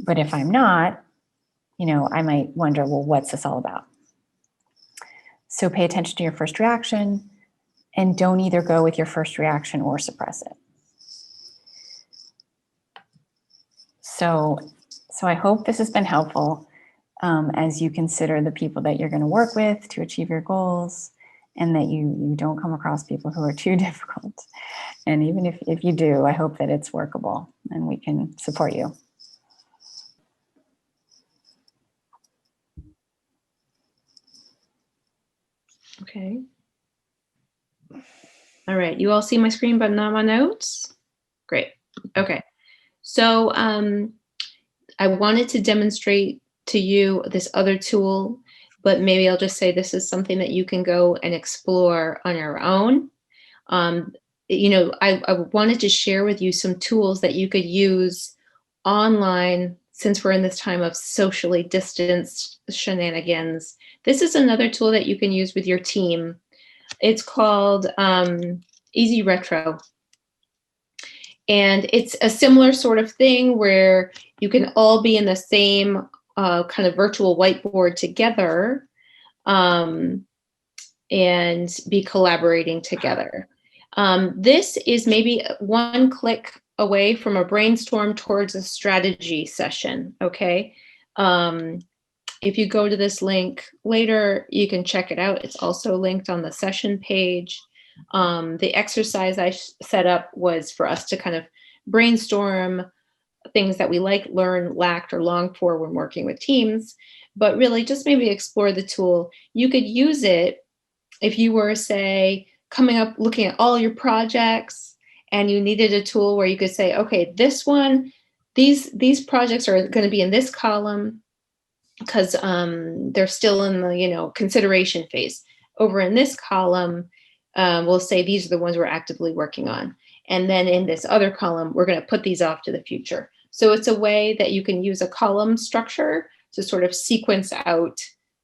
But if I'm not, I might wonder, well, what's this all about? So pay attention to your first reaction and don't either go with your first reaction or suppress it. So I hope this has been helpful as you consider the people that you're going to work with to achieve your goals, and that you don't come across people who are too difficult. And even if you do, I hope that it's workable and we can support you. Okay. All right. You all see my screen, but not my notes? Great. Okay. So I wanted to demonstrate to you this other tool, but maybe I'll just say this is something that you can go and explore on your own. I wanted to share with you some tools that you could use online since we're in this time of socially distanced shenanigans, this is another tool that you can use with your team. It's called Easy Retro. And it's a similar sort of thing where you can all be in the same kind of virtual whiteboard together and be collaborating together. This is maybe one click away from a brainstorm towards a strategy session, okay? If you go to this link later, you can check it out. It's also linked on the session page. The exercise I set up was for us to kind of brainstorm things that we like, learn, lacked, or longed for when working with teams, but really just maybe explore the tool. You could use it if you were, say, coming up, looking at all your projects, and you needed a tool where you could say, okay, this one, these projects are going to be in this column because they're still in the consideration phase. Over in this column, we'll say these are the ones we're actively working on. And then in this other column, we're going to put these off to the future. So it's a way that you can use a column structure to sort of sequence out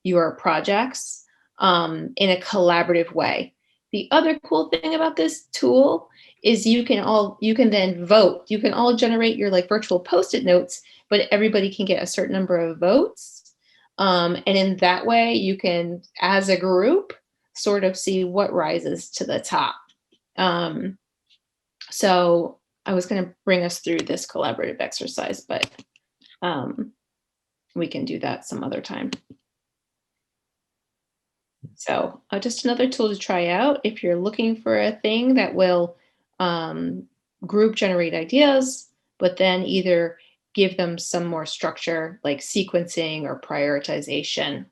your projects in a collaborative way. The other cool thing about this tool is you can then vote. You can all generate your virtual Post-it notes, but everybody can get a certain number of votes. And in that way, you can, as a group, sort of see what rises to the top. So I was going to bring us through this collaborative exercise, but we can do that some other time. So just another tool to try out if you're looking for a thing that will group generate ideas, but then either give them some more structure like sequencing or prioritization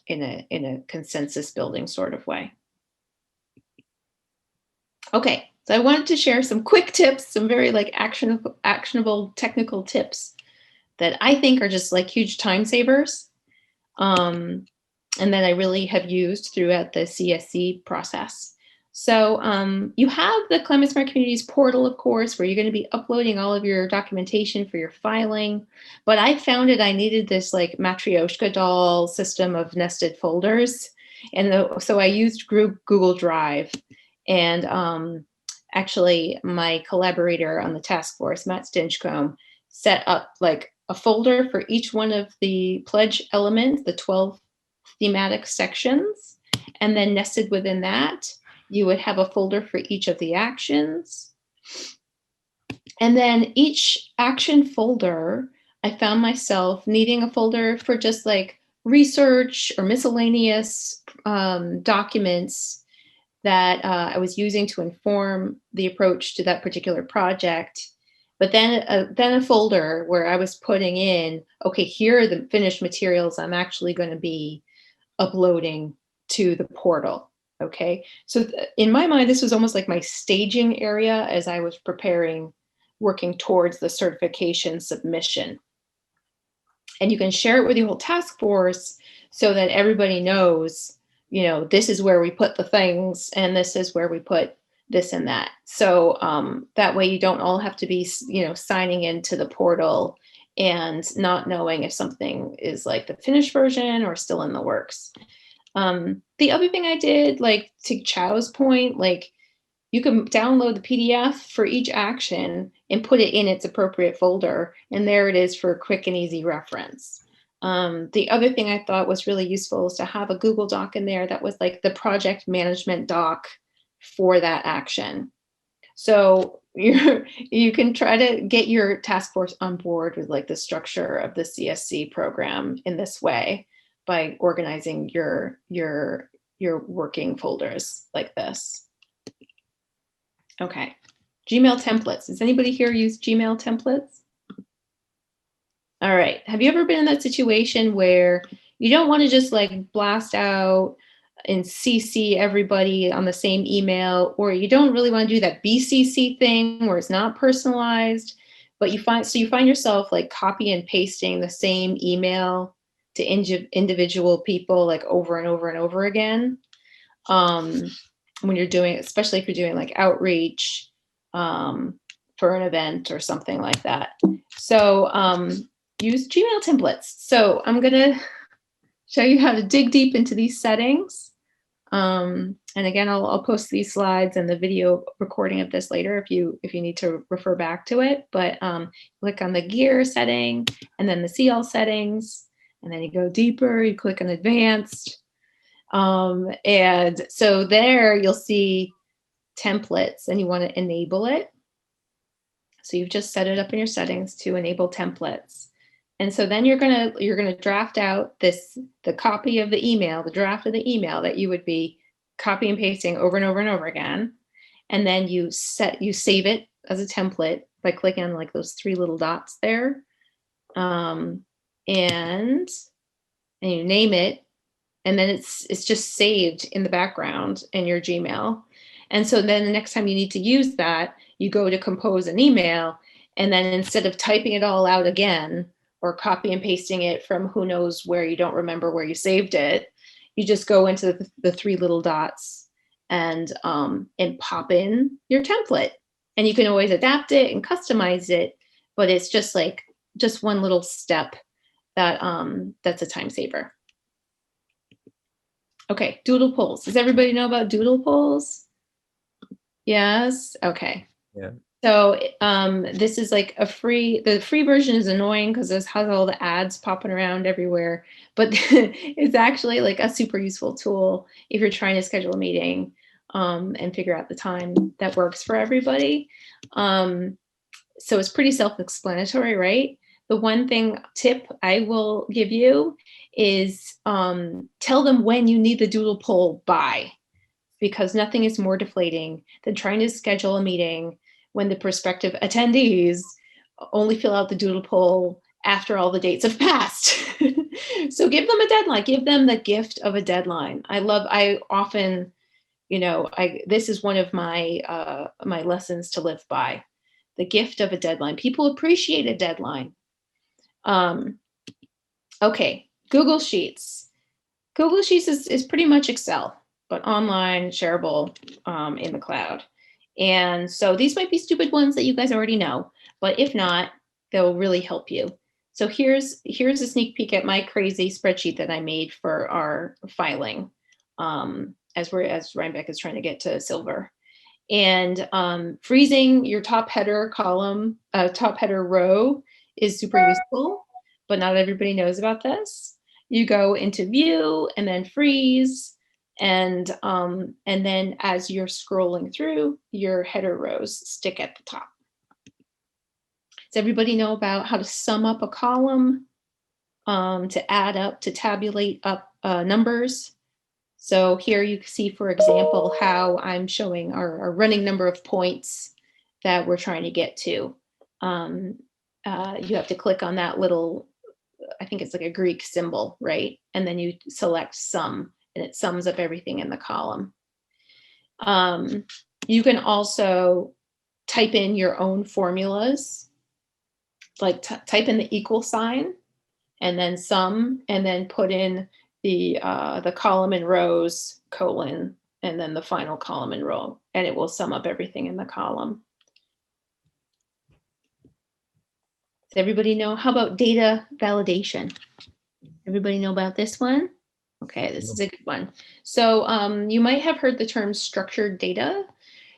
in a consensus building sort of way. Okay, so I wanted to share some quick tips, some very actionable technical tips that I think are just huge time savers. And that I really have used throughout the CSC process. So you have the Climate Smart Communities portal, of course, where you're going to be uploading all of your documentation for your filing. But I found I needed this Matryoshka doll system of nested folders. And so I used Google Drive. And actually, my collaborator on the task force, Matt Stinchcomb, set up a folder for each one of the pledge elements, the 12 thematic sections, and then nested within that, you would have a folder for each of the actions. And then each action folder, I found myself needing a folder for just research or miscellaneous documents that I was using to inform the approach to that particular project. But then a folder where I was putting in, okay, here are the finished materials I'm actually going to be uploading to the portal. Okay, so in my mind, this was almost like my staging area as I was preparing, working towards the certification submission. And you can share it with your whole task force so that everybody knows, this is where we put the things and this is where we put this and that. So that way you don't all have to be, signing into the portal and not knowing if something is the finished version or still in the works. The other thing I did, to Chow's point, you can download the PDF for each action and put it in its appropriate folder. And there it is for quick and easy reference. The other thing I thought was really useful is to have a Google Doc in there that was the project management doc for that action. So you can try to get your task force on board with the structure of the CSC program in this way by organizing your working folders like this. Okay, Gmail templates. Does anybody here use Gmail templates? All right. Have you ever been in that situation where you don't want to just blast out and CC everybody on the same email, or you don't really want to do that BCC thing where it's not personalized, but you find yourself copy and pasting the same email to individual people over and over and over again when you're doing, especially if you're doing outreach for an event or something like that. So use Gmail templates. So I'm gonna show you how to dig deep into these settings. And again, I'll post these slides and the video recording of this later if you need to refer back to it. But click on the gear setting and then the see all settings, and then you go deeper, you click on advanced. And so there you'll see templates and you want to enable it. So you've just set it up in your settings to enable templates. And so then you're gonna draft out the copy of the email, the draft of the email that you would be copy and pasting over and over and over again. And then you save it as a template by clicking on like those 3 little dots there. And you name it, and then it's just saved in the background in your Gmail. And so then the next time you need to use that, you go to compose an email, and then instead of typing it all out again or copy and pasting it from who knows where, you don't remember where you saved it, you just go into the 3 little dots and pop in your template. And you can always adapt it and customize it, but it's just one little step that's a time saver. Okay, doodle polls. Does everybody know about doodle polls? Yes. Okay. Yeah. So this is like the free version is annoying because this has all the ads popping around everywhere, but it's actually like a super useful tool if you're trying to schedule a meeting and figure out the time that works for everybody. So it's pretty self-explanatory, right? The one tip I will give you is tell them when you need the doodle poll by, because nothing is more deflating than trying to schedule a meeting when the prospective attendees only fill out the doodle poll after all the dates have passed. So give them a deadline, give them the gift of a deadline. I often, this is one of my my lessons to live by, the gift of a deadline. People appreciate a deadline. Okay, Google Sheets. Google Sheets is pretty much Excel, but online, shareable in the cloud. And so these might be stupid ones that you guys already know, but if not, they'll really help you. So here's a sneak peek at my crazy spreadsheet that I made for our filing as Rhinebeck is trying to get to silver. And freezing your top header column, top header row is super useful, but not everybody knows about this. You go into view and then freeze. And then as you're scrolling through, your header rows stick at the top. Does everybody know about how to sum up a column, to add up, to tabulate up numbers? So here you see, for example, how I'm showing our running number of points that we're trying to get to. You have to click on that little, I think it's like a Greek symbol, right? And then you select sum, and it sums up everything in the column. You can also type in your own formulas, like type in the equal sign and then sum, and then put in the column and rows, colon, and then the final column and row, and it will sum up everything in the column. Does everybody know? How about data validation? Everybody know about this one? Okay, this is a good one. So you might have heard the term structured data.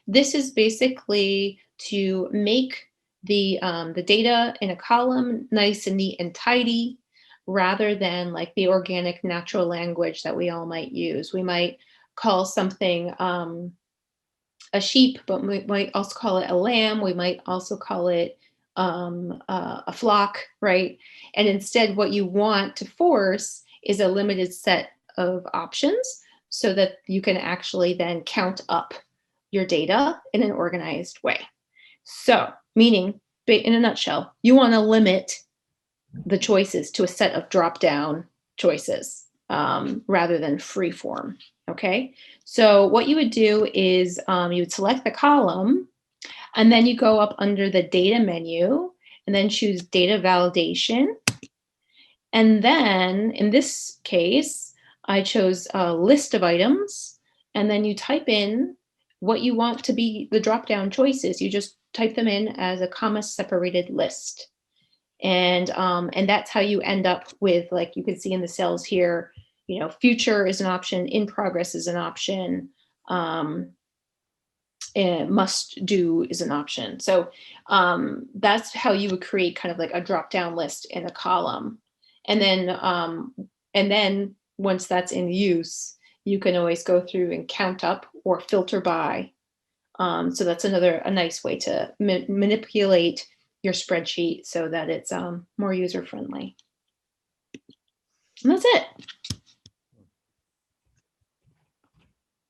This is basically to make the data in a column nice and neat and tidy, rather than like the organic natural language that we all might use. We might call something a sheep, but we might also call it a lamb. We might also call it a flock, right? And instead, what you want to force is a limited set of options so that you can actually then count up your data in an organized way. So, meaning, in a nutshell, you want to limit the choices to a set of drop-down choices rather than free form, okay? So what you would do is you would select the column, and then you go up under the data menu and then choose data validation. And then in this case, I chose a list of items, and then you type in what you want to be the drop-down choices. You just type them in as a comma separated list. And that's how you end up with, like, you can see in the cells here, you know, future is an option, in progress is an option, and must do is an option. So that's how you would create kind of like a drop down list in a column. And then once that's in use, you can always go through and count up or filter by. So that's a nice way to manipulate your spreadsheet so that it's more user friendly. And that's it.